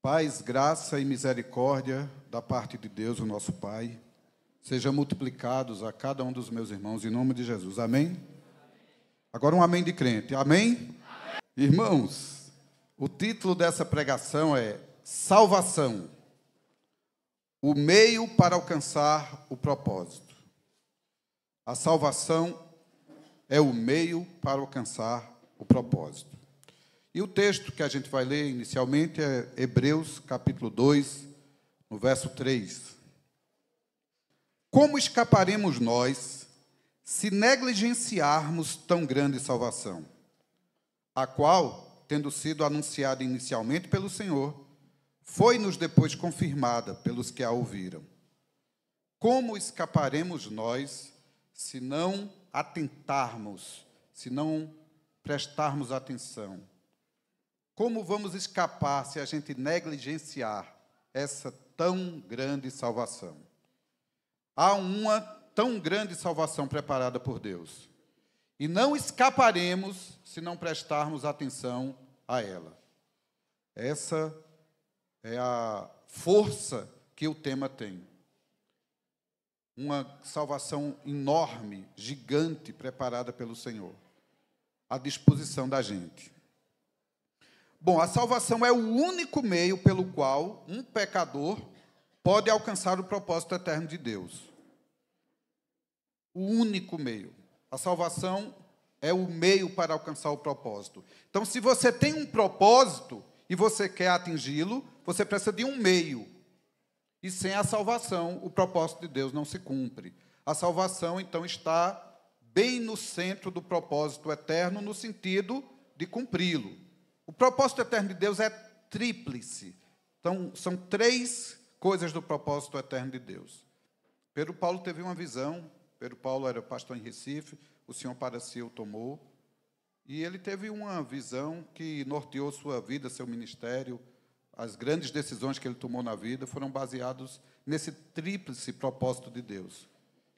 Paz, graça e misericórdia da parte de Deus, o nosso Pai, sejam multiplicados a cada um dos meus irmãos, em nome de Jesus. Amém? Agora um amém de crente. Amém? Irmãos, o título dessa pregação é Salvação, o meio para alcançar o propósito. A salvação é o meio para alcançar o propósito. E o texto que a gente vai ler inicialmente é Hebreus, capítulo 2, no verso 3. Como escaparemos nós se negligenciarmos tão grande salvação, a qual, tendo sido anunciada inicialmente pelo Senhor, foi-nos depois confirmada pelos que a ouviram? Como escaparemos nós se não atentarmos, se não prestarmos atenção? Como vamos escapar se a gente negligenciar essa tão grande salvação? Há uma tão grande salvação preparada por Deus. E não escaparemos se não prestarmos atenção a ela. Essa é a força que o tema tem. Uma salvação enorme, gigante, preparada pelo Senhor, à disposição da gente. Bom, a salvação é o único meio pelo qual um pecador pode alcançar o propósito eterno de Deus. O único meio. A salvação é o meio para alcançar o propósito. Então, se você tem um propósito e você quer atingi-lo, você precisa de um meio. E sem a salvação, o propósito de Deus não se cumpre. A salvação, então, está bem no centro do propósito eterno, no sentido de cumpri-lo. O propósito eterno de Deus é tríplice. Então, são três coisas do propósito eterno de Deus. Pedro Paulo teve uma visão. Pedro Paulo era pastor em Recife, o Senhor para si o tomou. E ele teve uma visão que norteou sua vida, seu ministério. As grandes decisões que ele tomou na vida foram baseadas nesse tríplice propósito de Deus.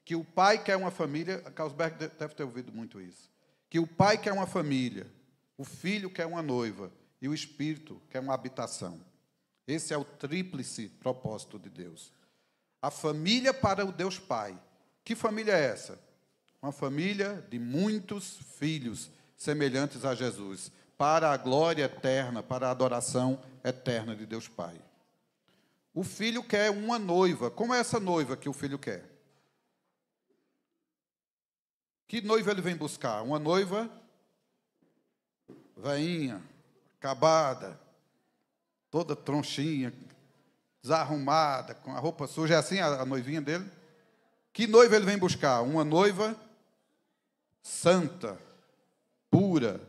Que o pai quer uma família, Carlsberg deve ter ouvido muito isso. Que o pai quer uma família, o filho quer uma noiva e o Espírito quer uma habitação. Esse é o tríplice propósito de Deus. A família para o Deus Pai. Que família é essa? Uma família de muitos filhos semelhantes a Jesus, para a glória eterna, para a adoração eterna de Deus Pai. O filho quer uma noiva. Como é essa noiva que o filho quer? Que noiva ele vem buscar? Uma noiva veinha, acabada, toda tronchinha, desarrumada, com a roupa suja. É assim a noivinha dele? Que noiva ele vem buscar? Uma noiva santa, pura,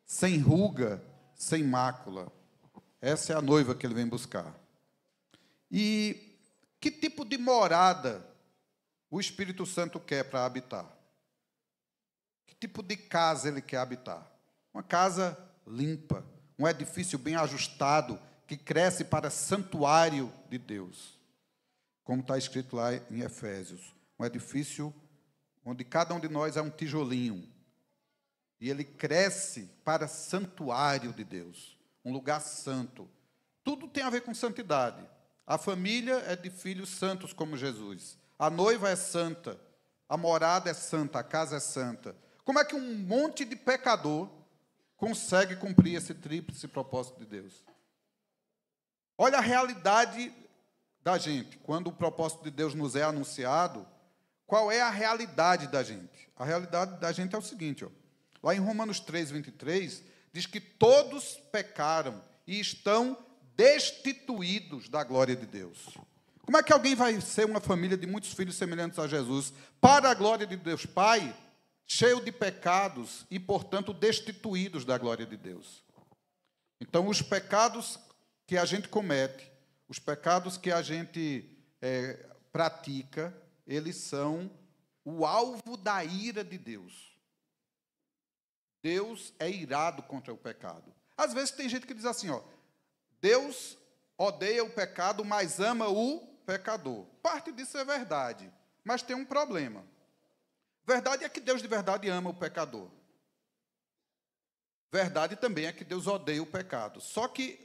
sem ruga, sem mácula. Essa é a noiva que ele vem buscar. E que tipo de morada o Espírito Santo quer para habitar? Que tipo de casa ele quer habitar? Uma casa limpa, um edifício bem ajustado, que cresce para santuário de Deus. Como está escrito lá em Efésios. Um edifício onde cada um de nós é um tijolinho. E ele cresce para santuário de Deus. Um lugar santo. Tudo tem a ver com santidade. A família é de filhos santos como Jesus. A noiva é santa. A morada é santa. A casa é santa. Como é que um monte de pecador consegue cumprir esse tríplice propósito de Deus? Olha a realidade da gente. Quando o propósito de Deus nos é anunciado, qual é a realidade da gente? A realidade da gente é o seguinte, ó. Lá em Romanos 3, 23, diz que todos pecaram e estão destituídos da glória de Deus. Como é que alguém vai ser uma família de muitos filhos semelhantes a Jesus, para a glória de Deus Pai, cheio de pecados e, portanto, destituídos da glória de Deus? Então, os pecados que a gente comete, os pecados que a gente pratica, eles são o alvo da ira de Deus. Deus é irado contra o pecado. Às vezes tem gente que diz assim, ó, Deus odeia o pecado, mas ama o pecador. Parte disso é verdade, mas tem um problema. Verdade é que Deus de verdade ama o pecador. Verdade também é que Deus odeia o pecado. Só que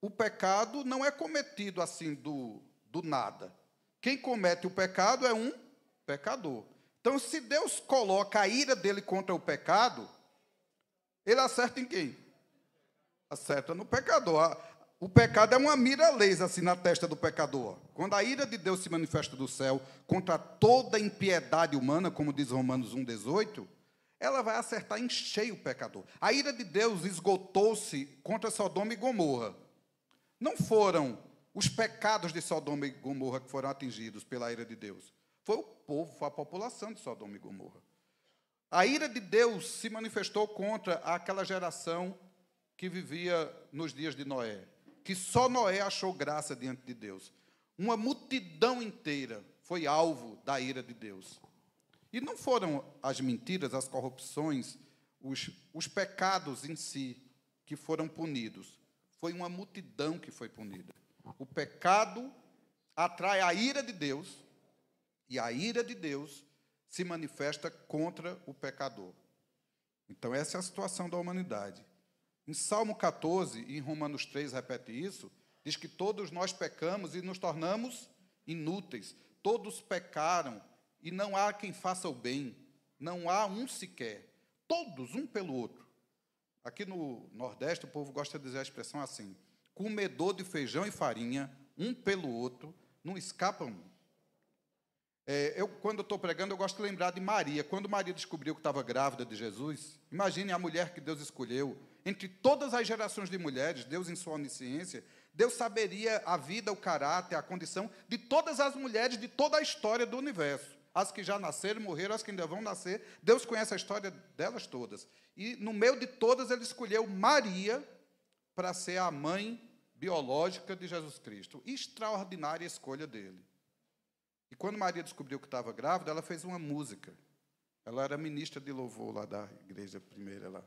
o pecado não é cometido assim do nada. Quem comete o pecado é um pecador. Então, se Deus coloca a ira dele contra o pecado, ele acerta em quem? Acerta no pecador. O pecado é uma mira laser assim na testa do pecador. Quando a ira de Deus se manifesta do céu contra toda a impiedade humana, como diz Romanos 1,18, ela vai acertar em cheio o pecador. A ira de Deus esgotou-se contra Sodoma e Gomorra. Não foram os pecados de Sodoma e Gomorra que foram atingidos pela ira de Deus. Foi o povo, foi a população de Sodoma e Gomorra. A ira de Deus se manifestou contra aquela geração que vivia nos dias de Noé, que só Noé achou graça diante de Deus. Uma multidão inteira foi alvo da ira de Deus. E não foram as mentiras, as corrupções, os pecados em si que foram punidos. Foi uma multidão que foi punida. O pecado atrai a ira de Deus, e a ira de Deus se manifesta contra o pecador. Então, essa é a situação da humanidade. Em Salmo 14, e em Romanos 3 repete isso, diz que todos nós pecamos e nos tornamos inúteis. Todos pecaram e não há quem faça o bem. Não há um sequer. Todos, um pelo outro. Aqui no Nordeste, o povo gosta de dizer a expressão assim: comedor de feijão e farinha, um pelo outro, não escapa um. Quando eu estou pregando, eu gosto de lembrar de Maria. Quando Maria descobriu que estava grávida de Jesus, imagine a mulher que Deus escolheu. Entre todas as gerações de mulheres, Deus, em sua onisciência, Deus saberia a vida, o caráter, a condição de todas as mulheres de toda a história do universo. As que já nasceram, morreram, as que ainda vão nascer. Deus conhece a história delas todas. E, no meio de todas, Ele escolheu Maria para ser a mãe biológica de Jesus Cristo. Extraordinária escolha dele. E quando Maria descobriu que estava grávida, ela fez uma música. Ela era ministra de louvor lá da igreja primeira lá.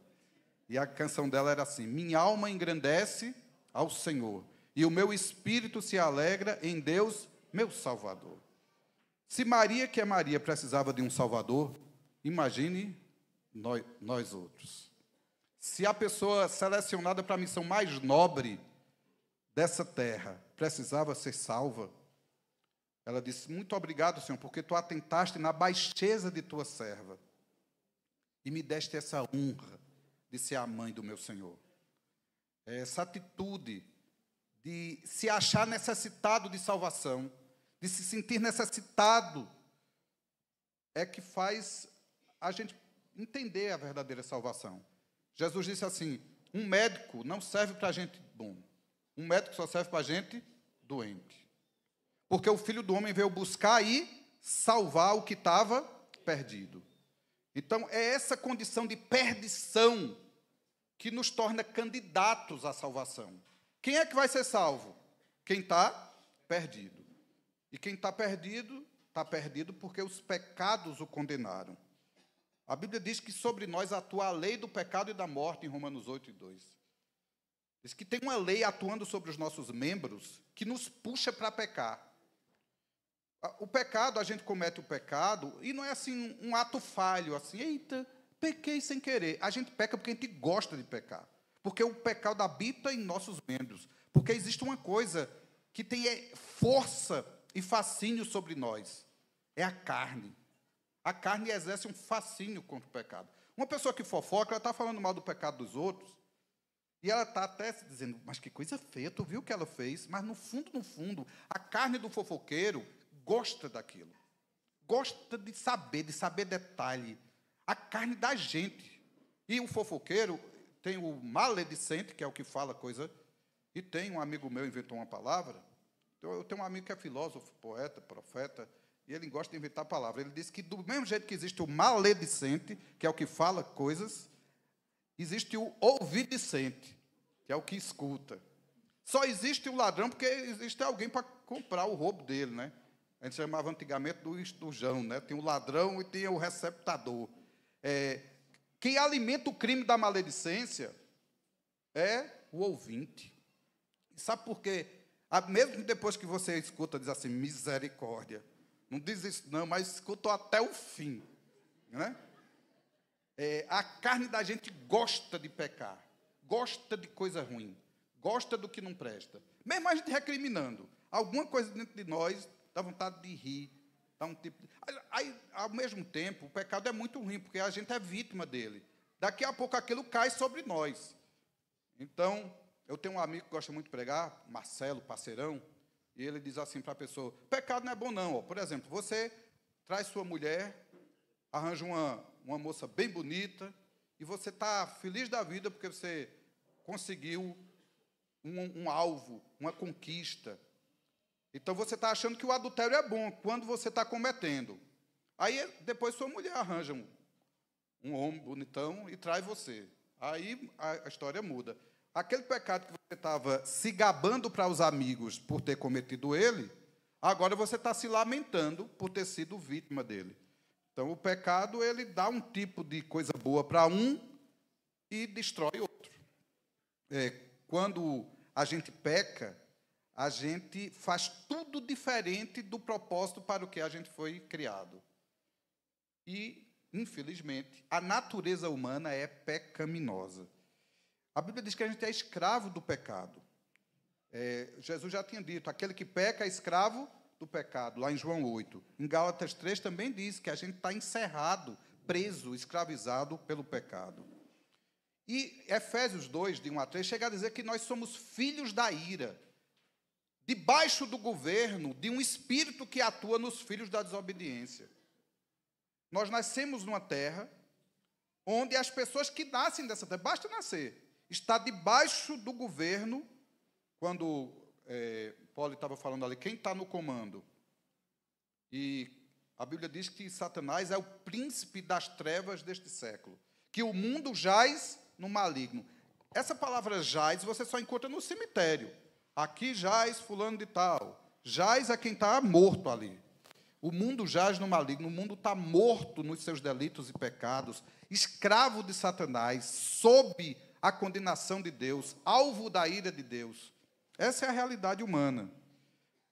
E a canção dela era assim: minha alma engrandece ao Senhor, e o meu espírito se alegra em Deus, meu Salvador. Se Maria, que é Maria, precisava de um Salvador, imagine nós outros. Se a pessoa selecionada para a missão mais nobre dessa terra precisava ser salva, ela disse: muito obrigado, Senhor, porque tu atentaste na baixeza de tua serva e me deste essa honra de ser a mãe do meu Senhor. Essa atitude de se achar necessitado de salvação, de se sentir necessitado, é que faz a gente entender a verdadeira salvação. Jesus disse assim: um médico não serve para gente bom, um médico só serve para gente doente. Porque o Filho do Homem veio buscar e salvar o que estava perdido. Então, é essa condição de perdição que nos torna candidatos à salvação. Quem é que vai ser salvo? Quem está perdido. E quem está perdido porque os pecados o condenaram. A Bíblia diz que sobre nós atua a lei do pecado e da morte, em Romanos 8:2. Diz que tem uma lei atuando sobre os nossos membros que nos puxa para pecar. O pecado, a gente comete o pecado, e não é assim um ato falho, assim, eita, pequei sem querer. A gente peca porque a gente gosta de pecar. Porque o pecado habita em nossos membros. Porque existe uma coisa que tem força e fascínio sobre nós. É a carne. A carne exerce um fascínio contra o pecado. Uma pessoa que fofoca, ela está falando mal do pecado dos outros, e ela está até se dizendo: mas que coisa feia, tu viu o que ela fez? Mas no fundo, a carne do fofoqueiro gosta daquilo. Gosta de saber detalhe. A carne da gente. E o fofoqueiro tem o maledicente, que é o que fala coisa, e tem um amigo meu inventou uma palavra. Eu tenho um amigo que é filósofo, poeta, profeta, e ele gosta de inventar palavras. Ele disse que do mesmo jeito que existe o maledicente, que é o que fala coisas, existe o ouvidicente, que é o que escuta. Só existe o ladrão porque existe alguém para comprar o roubo dele, né? A gente chamava antigamente do estujão, né? Tem o ladrão e tem o receptador. Quem alimenta o crime da maledicência é o ouvinte. E sabe por quê? Mesmo depois que você escuta, diz assim: misericórdia. Não diz isso não, mas escutou até o fim. Né? A carne da gente gosta de pecar, gosta de coisa ruim, gosta do que não presta. Mesmo a gente recriminando, alguma coisa dentro de nós dá vontade de rir, dá um tipo de... Aí, ao mesmo tempo, o pecado é muito ruim, porque a gente é vítima dele. Daqui a pouco aquilo cai sobre nós. Então, eu tenho um amigo que gosta muito de pregar, Marcelo, parceirão, e ele diz assim para a pessoa, pecado não é bom não. Ó. Por exemplo, você traz sua mulher, arranja uma moça bem bonita, e você está feliz da vida porque você conseguiu um alvo, uma conquista. Então, você está achando que o adultério é bom quando você está cometendo. Aí, depois, sua mulher arranja um homem bonitão e traz você. Aí, a história muda. Aquele pecado que você estava se gabando para os amigos por ter cometido ele, agora você está se lamentando por ter sido vítima dele. Então, o pecado, ele dá um tipo de coisa boa para um e destrói outro. Quando a gente peca, a gente faz tudo diferente do propósito para o que a gente foi criado. E, infelizmente, a natureza humana é pecaminosa. A Bíblia diz que a gente é escravo do pecado. Jesus já tinha dito, aquele que peca é escravo do pecado, lá em João 8. Em Gálatas 3 também diz que a gente está encerrado, preso, escravizado pelo pecado. E Efésios 2, de 1 a 3, chega a dizer que nós somos filhos da ira, debaixo do governo de um espírito que atua nos filhos da desobediência. Nós nascemos numa terra onde as pessoas que nascem dessa terra, basta nascer, está debaixo do governo, quando Paulo estava falando ali, quem está no comando? E a Bíblia diz que Satanás é o príncipe das trevas deste século, que o mundo jaz no maligno. Essa palavra jaz você só encontra no cemitério. Aqui jaz fulano de tal. Jaz é quem está morto ali. O mundo jaz no maligno, o mundo está morto nos seus delitos e pecados, escravo de Satanás, sob a condenação de Deus, alvo da ira de Deus. Essa é a realidade humana.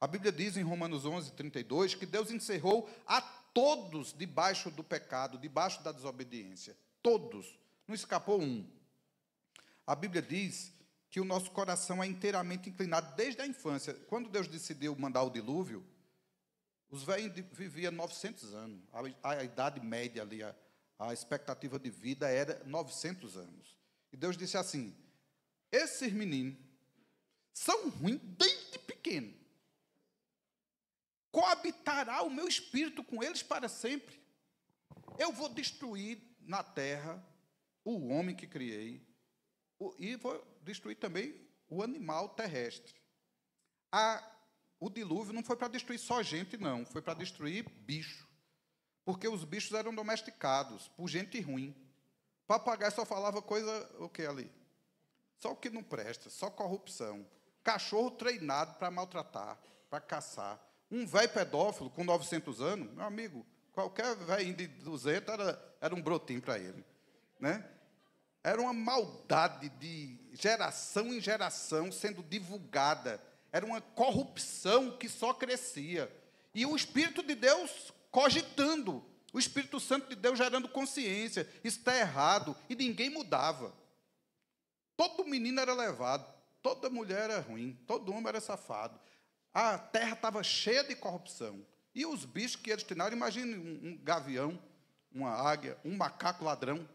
A Bíblia diz em Romanos 11, 32, que Deus encerrou a todos debaixo do pecado, debaixo da desobediência. Todos. Não escapou um. A Bíblia diz que o nosso coração é inteiramente inclinado desde a infância. Quando Deus decidiu mandar o dilúvio, os velhos viviam 900 anos. A idade média ali, a expectativa de vida era 900 anos. E Deus disse assim, esses meninos são ruins desde pequeno. Coabitará o meu espírito com eles para sempre. Eu vou destruir na terra o homem que criei e vou destruir também o animal terrestre. O dilúvio não foi para destruir só gente, não. Foi para destruir bicho. Porque os bichos eram domesticados por gente ruim. Papagaio só falava coisa, o que ali? Só o que não presta, só corrupção. Cachorro treinado para maltratar, para caçar. Um velho pedófilo com 900 anos, meu amigo, qualquer velho de 200 era um brotinho para ele. Né? Era uma maldade de geração em geração sendo divulgada. Era uma corrupção que só crescia. E o Espírito de Deus cogitando. O Espírito Santo de Deus gerando consciência. Isso está errado. E ninguém mudava. Todo menino era levado. Toda mulher era ruim. Todo homem era safado. A terra estava cheia de corrupção. E os bichos que eles treinaram, imagine um gavião, uma águia, um macaco ladrão.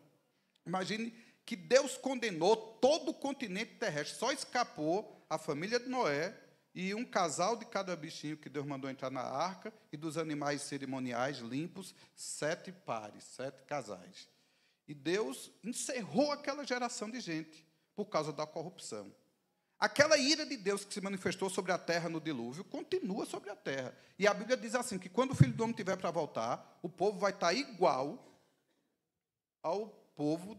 Imagine que Deus condenou todo o continente terrestre. Só escapou a família de Noé e um casal de cada bichinho que Deus mandou entrar na arca e dos animais cerimoniais limpos, 7 pares, 7 casais. E Deus encerrou aquela geração de gente por causa da corrupção. Aquela ira de Deus que se manifestou sobre a terra no dilúvio continua sobre a terra. E a Bíblia diz assim, que quando o Filho do Homem estiver para voltar, o povo vai estar igual ao povo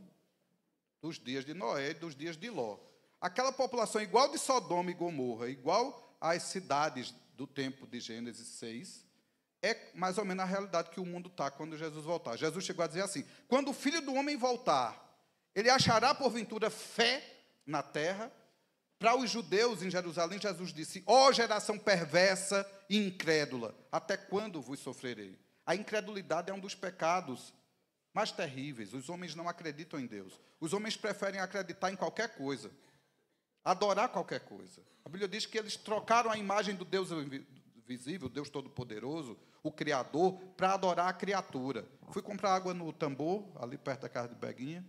dos dias de Noé e dos dias de Ló. Aquela população igual de Sodoma e Gomorra, igual às cidades do tempo de Gênesis 6, é mais ou menos a realidade que o mundo está quando Jesus voltar. Jesus chegou a dizer assim, quando o Filho do Homem voltar, ele achará porventura fé na terra. Para os judeus em Jerusalém, Jesus disse, ó geração perversa e incrédula, até quando vos sofrerei? A incredulidade é um dos pecados mais terríveis. Os homens não acreditam em Deus. Os homens preferem acreditar em qualquer coisa. adorar qualquer coisa. A Bíblia diz que eles trocaram a imagem do Deus visível, Deus Todo-Poderoso, o Criador, para adorar a criatura. Fui comprar água no tambor, ali perto da casa de Beguinha,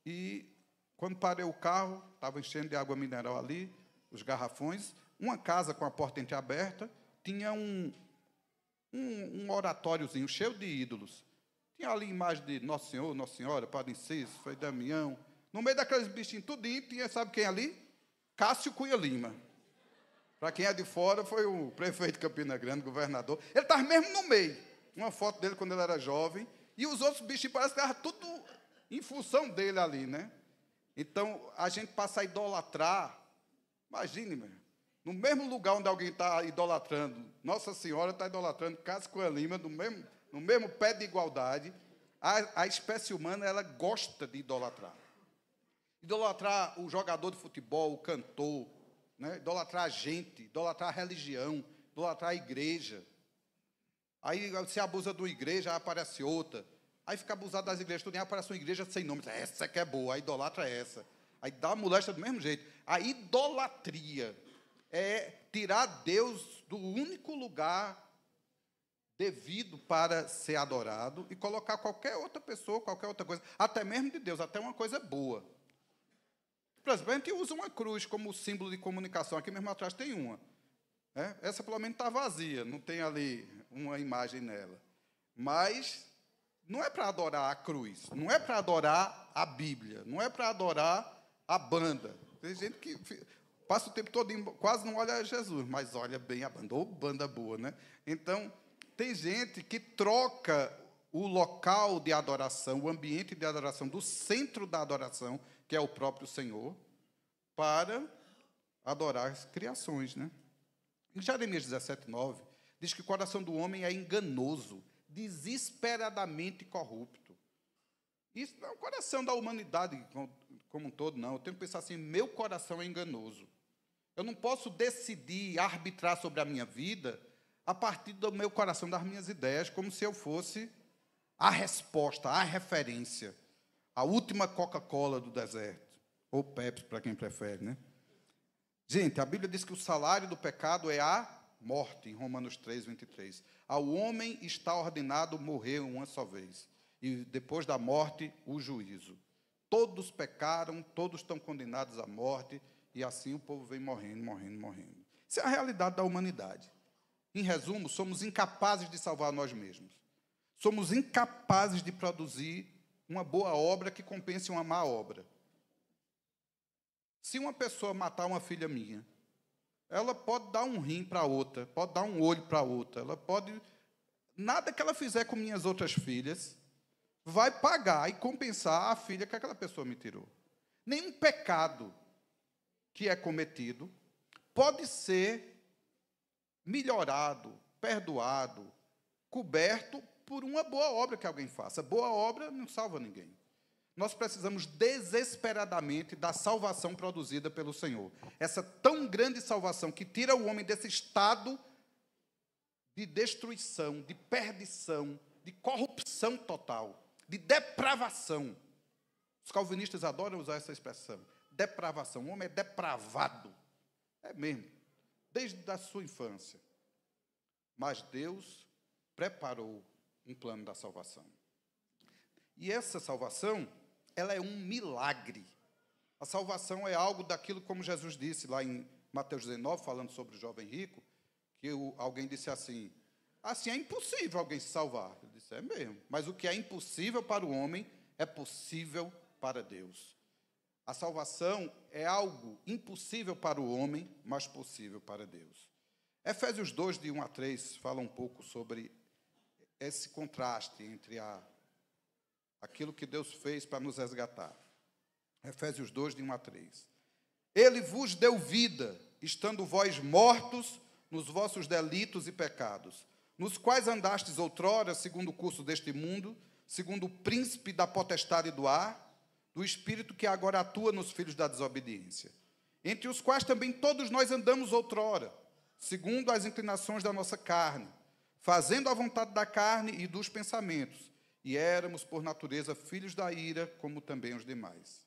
e quando parei o carro, estava enchendo de água mineral ali, os garrafões, uma casa com a porta entreaberta, tinha um oratóriozinho cheio de ídolos. Tinha ali imagem de Nosso Senhor, Nossa Senhora, Padre Inciso, Frei Damião. No meio daqueles bichinhos tudinho, tinha, sabe quem ali? Cássio Cunha Lima. Para quem é de fora, foi o prefeito de Campina Grande, governador. Ele estava mesmo no meio. Uma foto dele quando ele era jovem. E os outros bichinhos parece que estavam tudo em função dele ali, né? Então, a gente passa a idolatrar. Imagine, meu, no mesmo lugar onde alguém está idolatrando, Nossa Senhora está idolatrando Cássio Cunha Lima, no mesmo pé de igualdade, a espécie humana, ela gosta de idolatrar. Idolatrar o jogador de futebol, o cantor, né? Idolatrar a gente, idolatrar a religião, idolatrar a igreja. Aí se abusa de uma igreja, aí aparece outra. Aí fica abusado das igrejas, tudo, aí aparece uma igreja sem nome. Essa que é boa, a idolatra é essa. Aí dá a moléstia do mesmo jeito. A idolatria é tirar Deus do único lugar devido para ser adorado e colocar qualquer outra pessoa, qualquer outra coisa, até mesmo de Deus, até uma coisa boa. Por exemplo, a gente usa uma cruz como símbolo de comunicação. Aqui mesmo atrás tem uma. Essa, pelo menos, está vazia, não tem ali uma imagem nela. Mas não é para adorar a cruz, não é para adorar a Bíblia, não é para adorar a banda. Tem gente que passa o tempo todo, quase não olha Jesus, mas olha bem a banda, ou banda boa, né? Então, tem gente que troca o local de adoração, o ambiente de adoração, do centro da adoração, que é o próprio Senhor, para adorar as criações, né? Em Jeremias 17:9, diz que o coração do homem é enganoso, desesperadamente corrupto. Isso não é o coração da humanidade como um todo, não. Eu tenho que pensar assim, meu coração é enganoso. Eu não posso decidir, arbitrar sobre a minha vida a partir do meu coração, das minhas ideias, como se eu fosse a resposta, a referência, a última Coca-Cola do deserto, ou Pepsi, para quem prefere, né? Gente, a Bíblia diz que o salário do pecado é a morte, em Romanos 3:23. Ao homem está ordenado morrer uma só vez, e depois da morte, o juízo. Todos pecaram, todos estão condenados à morte, e assim o povo vem morrendo, morrendo, morrendo. Isso é a realidade da humanidade. Em resumo, somos incapazes de salvar nós mesmos. Somos incapazes de produzir uma boa obra que compense uma má obra. Se uma pessoa matar uma filha minha, ela pode dar um rim para outra, pode dar um olho para outra, ela pode... Nada que ela fizer com minhas outras filhas vai pagar e compensar a filha que aquela pessoa me tirou. Nenhum pecado que é cometido pode ser melhorado, perdoado, coberto por uma boa obra que alguém faça. Boa obra não salva ninguém. Nós precisamos desesperadamente da salvação produzida pelo Senhor. Essa tão grande salvação que tira o homem desse estado de destruição, de perdição, de corrupção total, de depravação. Os calvinistas adoram usar essa expressão. Depravação. O homem é depravado. É mesmo. Desde a sua infância. Mas Deus preparou um plano da salvação. E essa salvação, ela é um milagre. A salvação é algo daquilo, como Jesus disse lá em Mateus 19, falando sobre o jovem rico, que alguém disse assim é impossível alguém se salvar. Ele disse, é mesmo. Mas o que é impossível para o homem é possível para Deus. A salvação é algo impossível para o homem, mas possível para Deus. Efésios 2, de 1 a 3, fala um pouco sobre esse contraste entre aquilo que Deus fez para nos resgatar. Efésios 2, de 1 a 3. Ele vos deu vida, estando vós mortos nos vossos delitos e pecados, nos quais andastes outrora, segundo o curso deste mundo, segundo o príncipe da potestade do ar, do espírito que agora atua nos filhos da desobediência, entre os quais também todos nós andamos outrora, segundo as inclinações da nossa carne, fazendo a vontade da carne e dos pensamentos, e éramos, por natureza, filhos da ira, como também os demais.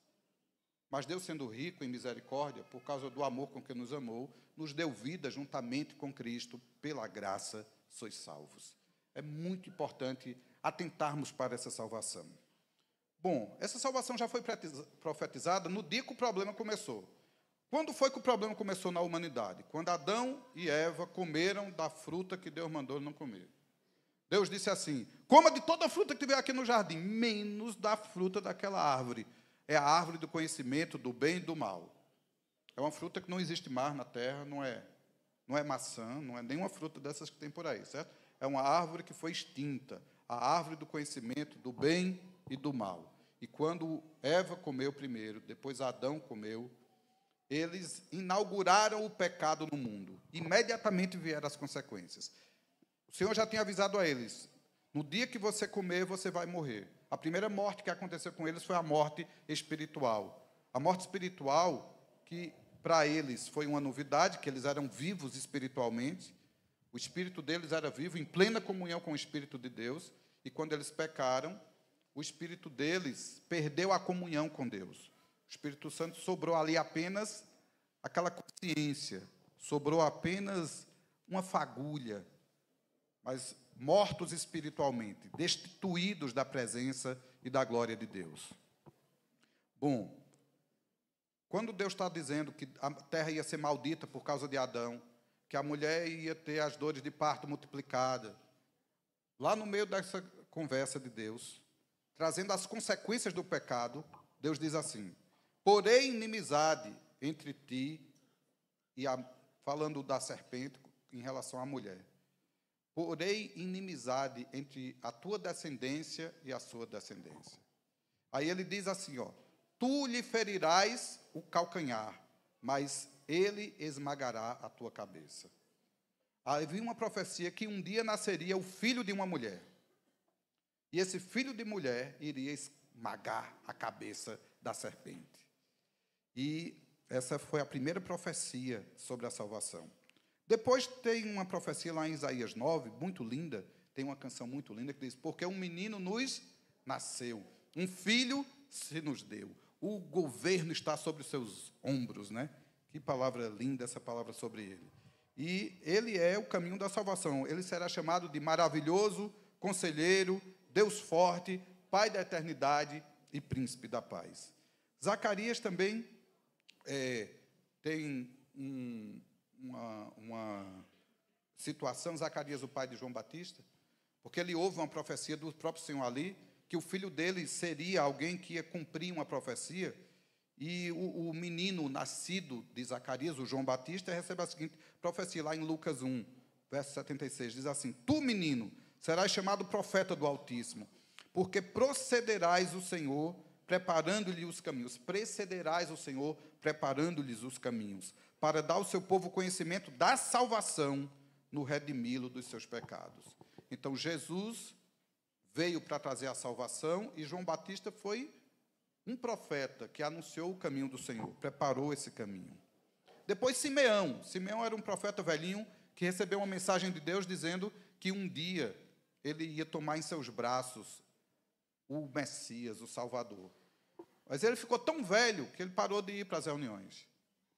Mas Deus, sendo rico em misericórdia, por causa do amor com que nos amou, nos deu vida juntamente com Cristo, pela graça sois salvos. É muito importante atentarmos para essa salvação. Bom, essa salvação já foi profetizada no dia que o problema começou. Quando foi que o problema começou na humanidade? Quando Adão e Eva comeram da fruta que Deus mandou não comer. Deus disse assim: coma de toda a fruta que tiver aqui no jardim, menos da fruta daquela árvore. É a árvore do conhecimento do bem e do mal. É uma fruta que não existe mais na terra, não é maçã, não é nenhuma fruta dessas que tem por aí, certo? É uma árvore que foi extinta, a árvore do conhecimento do bem e do mal. E quando Eva comeu primeiro, depois Adão comeu, eles inauguraram o pecado no mundo. Imediatamente vieram as consequências. O Senhor já tinha avisado a eles: no dia que você comer, você vai morrer. A primeira morte que aconteceu com eles foi a morte espiritual. A morte espiritual, que para eles foi uma novidade, que eles eram vivos espiritualmente. O espírito deles era vivo, em plena comunhão com o Espírito de Deus. E quando eles pecaram, o espírito deles perdeu a comunhão com Deus. O Espírito Santo sobrou ali apenas aquela consciência, sobrou apenas uma fagulha, mas mortos espiritualmente, destituídos da presença e da glória de Deus. Bom, quando Deus está dizendo que a terra ia ser maldita por causa de Adão, que a mulher ia ter as dores de parto multiplicadas, lá no meio dessa conversa de Deus, trazendo as consequências do pecado, Deus diz assim: porém inimizade entre ti e falando da serpente em relação à mulher. Porém inimizade entre a tua descendência e a sua descendência. Aí ele diz assim, tu lhe ferirás o calcanhar, mas ele esmagará a tua cabeça. Havia uma profecia que um dia nasceria o filho de uma mulher. E esse filho de mulher iria esmagar a cabeça da serpente. E essa foi a primeira profecia sobre a salvação. Depois tem uma profecia lá em Isaías 9, muito linda, tem uma canção muito linda que diz: porque um menino nos nasceu, um filho se nos deu, o governo está sobre os seus ombros, né? Que palavra linda essa palavra sobre ele. E ele é o caminho da salvação. Ele será chamado de maravilhoso, conselheiro, Deus forte, Pai da eternidade e príncipe da paz. Zacarias também tem uma situação, Zacarias, o pai de João Batista, porque ele ouve uma profecia do próprio Senhor ali, que o filho dele seria alguém que ia cumprir uma profecia, e o menino nascido de Zacarias, o João Batista, recebe a seguinte profecia lá em Lucas 1, verso 76, diz assim: tu, menino, serás chamado profeta do Altíssimo, porque procederás o Senhor, preparando-lhe os caminhos. Precederás o Senhor, preparando-lhes os caminhos, para dar ao seu povo conhecimento da salvação no redimi-lo dos seus pecados. Então, Jesus veio para trazer a salvação e João Batista foi um profeta que anunciou o caminho do Senhor, preparou esse caminho. Depois, Simeão. Simeão era um profeta velhinho que recebeu uma mensagem de Deus dizendo que um dia ele ia tomar em seus braços o Messias, o Salvador. Mas ele ficou tão velho que ele parou de ir para as reuniões.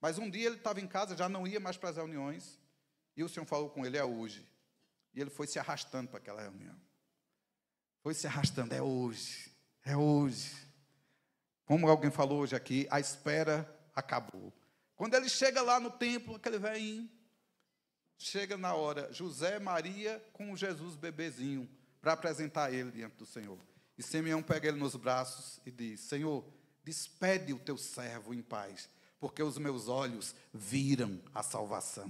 Mas um dia ele estava em casa, já não ia mais para as reuniões, e o Senhor falou com ele: é hoje. E ele foi se arrastando para aquela reunião. Foi se arrastando: é hoje, é hoje. Como alguém falou hoje aqui, a espera acabou. Quando ele chega lá no templo, aquele velhinho, chega na hora, José, Maria, com Jesus bebezinho, para apresentar ele diante do Senhor. E Simeão pega ele nos braços e diz: Senhor, despede o teu servo em paz, porque os meus olhos viram a salvação.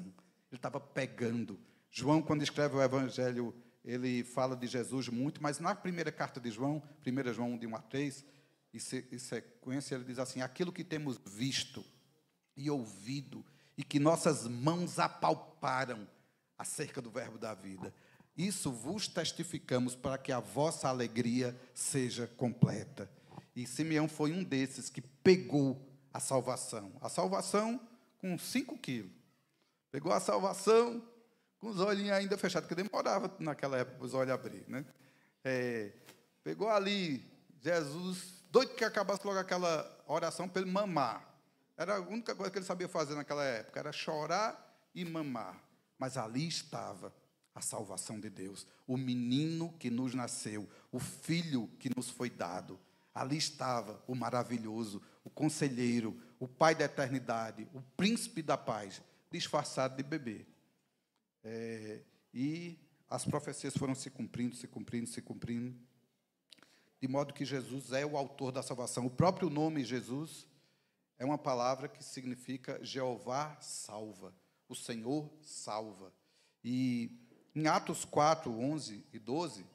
Ele estava pegando. João, quando escreve o Evangelho, ele fala de Jesus muito, mas na primeira carta de João, 1 João 1, de 1 a 3, em sequência, ele diz assim: aquilo que temos visto e ouvido, e que nossas mãos apalparam acerca do verbo da vida, isso vos testificamos para que a vossa alegria seja completa. E Simeão foi um desses que pegou a salvação com 5 quilos. Pegou a salvação com os olhinhos ainda fechados, porque demorava naquela época os olhos abrir, né? Pegou ali Jesus doido que acabasse logo aquela oração para ele mamar. Era a única coisa que ele sabia fazer naquela época, era chorar e mamar. Mas ali estava a salvação de Deus, o menino que nos nasceu, o filho que nos foi dado. Ali estava o maravilhoso, o conselheiro, o pai da eternidade, o príncipe da paz, disfarçado de bebê. E as profecias foram se cumprindo, de modo que Jesus é o autor da salvação. O próprio nome Jesus é uma palavra que significa Jeová salva, o Senhor salva. E em Atos 4, 11 e 12,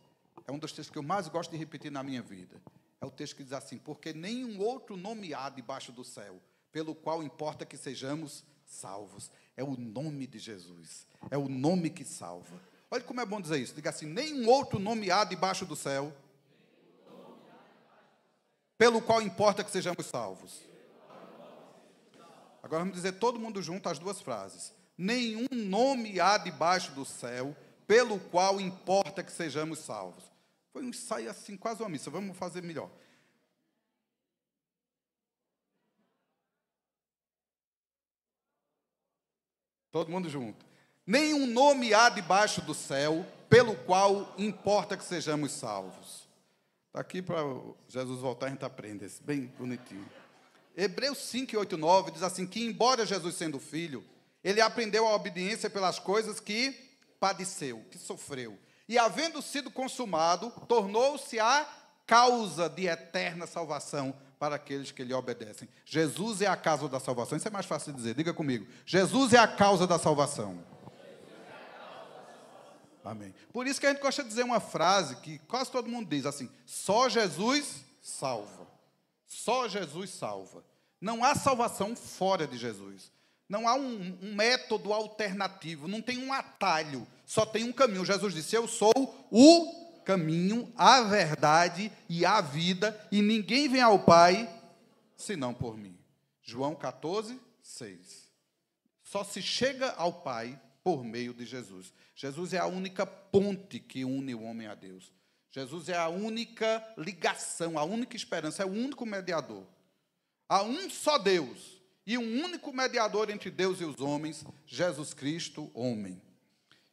é um dos textos que eu mais gosto de repetir na minha vida. É o texto que diz assim: porque nenhum outro nome há debaixo do céu, pelo qual importa que sejamos salvos. É o nome de Jesus, é o nome que salva. Olha como é bom dizer isso, diga assim: nenhum outro nome há debaixo do céu, pelo qual importa que sejamos salvos. Agora vamos dizer todo mundo junto as duas frases. Nenhum nome há debaixo do céu, pelo qual importa que sejamos salvos. Foi um ensaio assim, quase uma missa. Vamos fazer melhor. Todo mundo junto. Nenhum nome há debaixo do céu, pelo qual importa que sejamos salvos. Está aqui para Jesus voltar, a gente aprende esse, bem bonitinho. Hebreus 5, 8, 9 diz assim, que embora Jesus sendo filho, ele aprendeu a obediência pelas coisas que padeceu, que sofreu. E havendo sido consumado, tornou-se a causa de eterna salvação para aqueles que lhe obedecem. Jesus é a causa da salvação. Isso é mais fácil de dizer, diga comigo. Jesus é a causa da salvação. Amém. Por isso que a gente gosta de dizer uma frase que quase todo mundo diz assim: só Jesus salva. Só Jesus salva. Não há salvação fora de Jesus. Não há um método alternativo, não tem um atalho, só tem um caminho. Jesus disse: eu sou o caminho, a verdade e a vida, e ninguém vem ao Pai senão por mim. João 14, 6. Só se chega ao Pai por meio de Jesus. Jesus é a única ponte que une o homem a Deus. Jesus é a única ligação, a única esperança, é o único mediador. Há um só Deus e um único mediador entre Deus e os homens, Jesus Cristo, homem.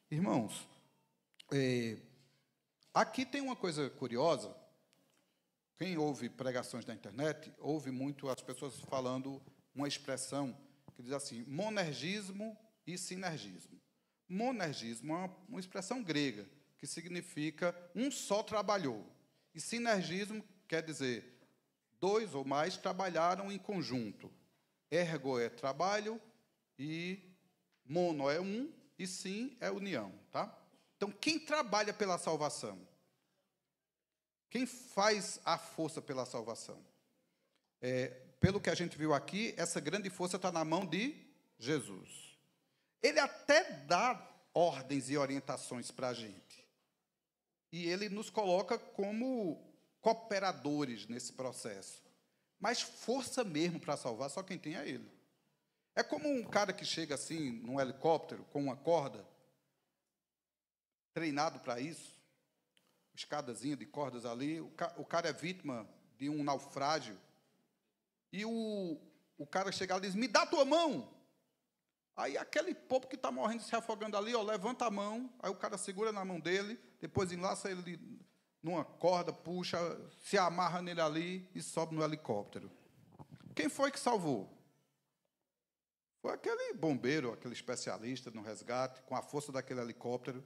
Irmãos, aqui tem uma coisa curiosa. Quem ouve pregações na internet, ouve muito as pessoas falando uma expressão que diz assim, monergismo e sinergismo. Monergismo é uma expressão grega, que significa um só trabalhou. E sinergismo quer dizer dois ou mais trabalharam em conjunto. Ergo é trabalho e mono é um e sim é união, tá? Então, quem trabalha pela salvação? Quem faz a força pela salvação? Pelo que a gente viu aqui, essa grande força está na mão de Jesus. Ele até dá ordens e orientações para a gente. E ele nos coloca como cooperadores nesse processo. Mas força mesmo para salvar, só quem tem é ele. É como um cara que chega assim, num helicóptero, com uma corda, treinado para isso, escadazinha de cordas ali, o cara é vítima de um naufrágio, e o cara chega ali e diz, me dá a tua mão. Aí aquele povo que está morrendo, se afogando ali, levanta a mão, aí o cara segura na mão dele, depois enlaça ele numa corda, puxa, se amarra nele ali e sobe no helicóptero. Quem foi que salvou? Foi aquele bombeiro, aquele especialista no resgate, com a força daquele helicóptero.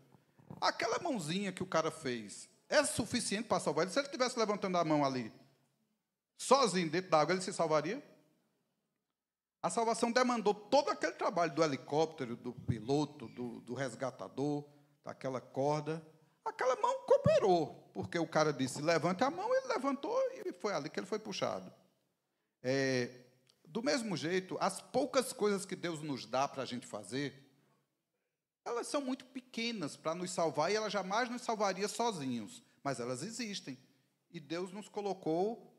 Aquela mãozinha que o cara fez é suficiente para salvar ele? Se ele estivesse levantando a mão ali, sozinho dentro da água, ele se salvaria? A salvação demandou todo aquele trabalho do helicóptero, do piloto, do resgatador, daquela corda. Aquela mão cooperou, porque o cara disse, levante a mão, ele levantou e foi ali que ele foi puxado. Do mesmo jeito, as poucas coisas que Deus nos dá para a gente fazer, elas são muito pequenas para nos salvar e elas jamais nos salvaria sozinhos, mas elas existem. E Deus nos colocou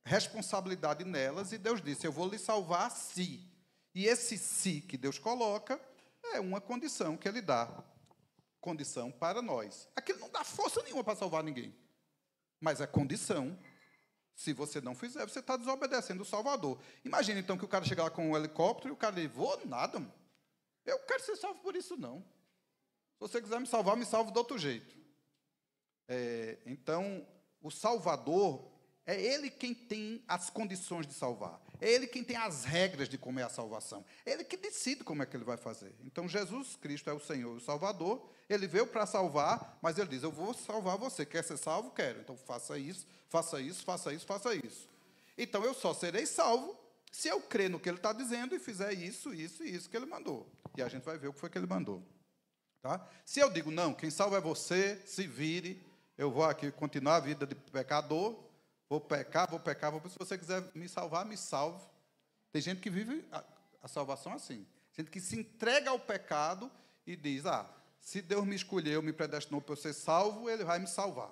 responsabilidade nelas, e Deus disse, eu vou lhe salvar se. E esse se que Deus coloca é uma condição que Ele dá. Condição para nós. Aquilo não dá força nenhuma para salvar ninguém. Mas é condição. Se você não fizer, você está desobedecendo o Salvador. Imagina, então, que o cara chega lá com um helicóptero e o cara diz, vou nada, mano. Eu quero ser salvo por isso, não. Se você quiser me salve de outro jeito. Então, o Salvador, é Ele quem tem as condições de salvar. É Ele quem tem as regras de como é a salvação. É Ele que decide como é que Ele vai fazer. Então, Jesus Cristo é o Senhor e o Salvador. Ele veio para salvar, mas Ele diz, eu vou salvar você. Quer ser salvo? Quero. Então, faça isso, faça isso, faça isso, faça isso. Então, eu só serei salvo se eu crer no que Ele está dizendo e fizer isso, isso e isso que Ele mandou. E a gente vai ver o que foi que Ele mandou. Tá? Se eu digo, não, quem salva é você, se vire, eu vou aqui continuar a vida de pecador, vou pecar, se você quiser me salvar, me salve. Tem gente que vive a salvação assim. Gente que se entrega ao pecado e diz, se Deus me escolheu, me predestinou para eu ser salvo, Ele vai me salvar.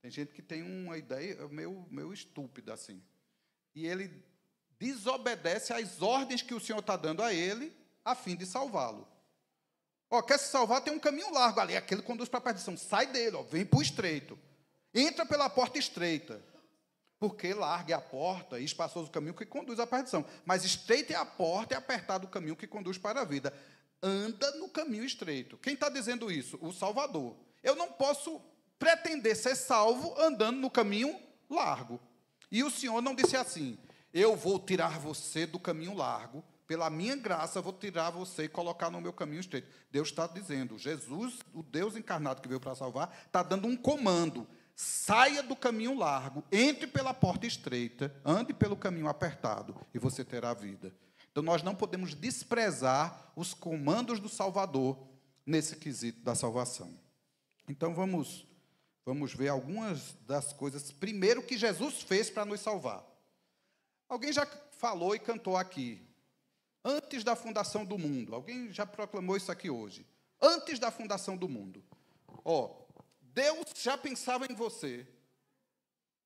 Tem gente que tem uma ideia meio estúpida assim. E ele desobedece às ordens que o Senhor está dando a ele, a fim de salvá-lo. Quer se salvar, tem um caminho largo ali, aquele que conduz para a perdição. Sai dele, vem para o estreito. Entra pela porta estreita. Porque larga é a porta e espaçoso o caminho que conduz à perdição. Mas estreita é a porta e apertado o caminho que conduz para a vida. Anda no caminho estreito. Quem está dizendo isso? O Salvador. Eu não posso pretender ser salvo andando no caminho largo. E o Senhor não disse assim, eu vou tirar você do caminho largo, pela minha graça, eu vou tirar você e colocar no meu caminho estreito. Deus está dizendo, Jesus, o Deus encarnado que veio para salvar, está dando um comando. Saia do caminho largo, entre pela porta estreita, ande pelo caminho apertado, e você terá vida. Então, nós não podemos desprezar os comandos do Salvador nesse quesito da salvação. Então, vamos ver algumas das coisas, primeiro, que Jesus fez para nos salvar. Alguém já falou e cantou aqui, antes da fundação do mundo. Alguém já proclamou isso aqui hoje. Antes da fundação do mundo. Deus já pensava em você.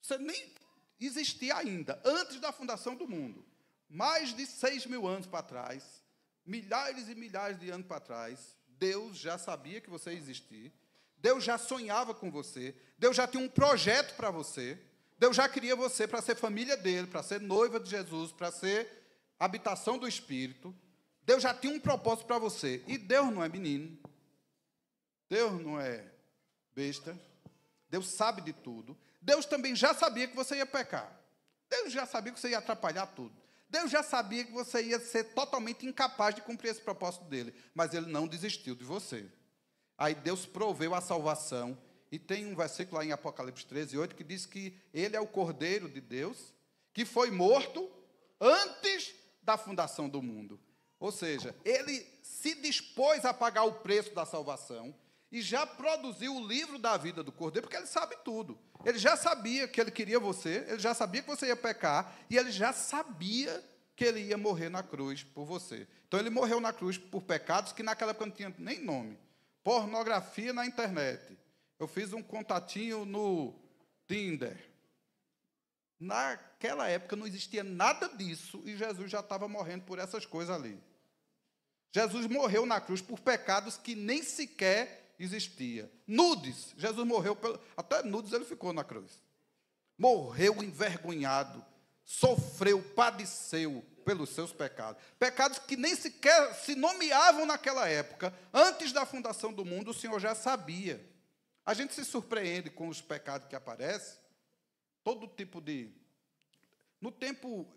Você nem existia ainda. Antes da fundação do mundo. Mais de 6.000 anos para trás, milhares e milhares de anos para trás, Deus já sabia que você existia. Deus já sonhava com você. Deus já tinha um projeto para você. Deus já queria você para ser família dele, para ser noiva de Jesus, para ser habitação do Espírito. Deus já tinha um propósito para você. E Deus não é menino. Deus não é besta. Deus sabe de tudo. Deus também já sabia que você ia pecar. Deus já sabia que você ia atrapalhar tudo. Deus já sabia que você ia ser totalmente incapaz de cumprir esse propósito dele. Mas Ele não desistiu de você. Aí Deus proveu a salvação. E tem um versículo lá em Apocalipse 13:8 que diz que Ele é o Cordeiro de Deus, que foi morto antes da fundação do mundo. Ou seja, Ele se dispôs a pagar o preço da salvação e já produziu o livro da vida do Cordeiro, porque Ele sabe tudo. Ele já sabia que Ele queria você, Ele já sabia que você ia pecar, e Ele já sabia que Ele ia morrer na cruz por você. Então, Ele morreu na cruz por pecados que naquela época não tinha nem nome. Pornografia na internet. Eu fiz um contatinho no Tinder. Naquela época não existia nada disso e Jesus já estava morrendo por essas coisas ali. Jesus morreu na cruz por pecados que nem sequer existia. Nudes, Jesus morreu, até nudes ele ficou na cruz. Morreu envergonhado, sofreu, padeceu pelos seus pecados. Pecados que nem sequer se nomeavam naquela época. Antes da fundação do mundo, o Senhor já sabia. A gente se surpreende com os pecados que aparecem. Todo tipo de... No tempo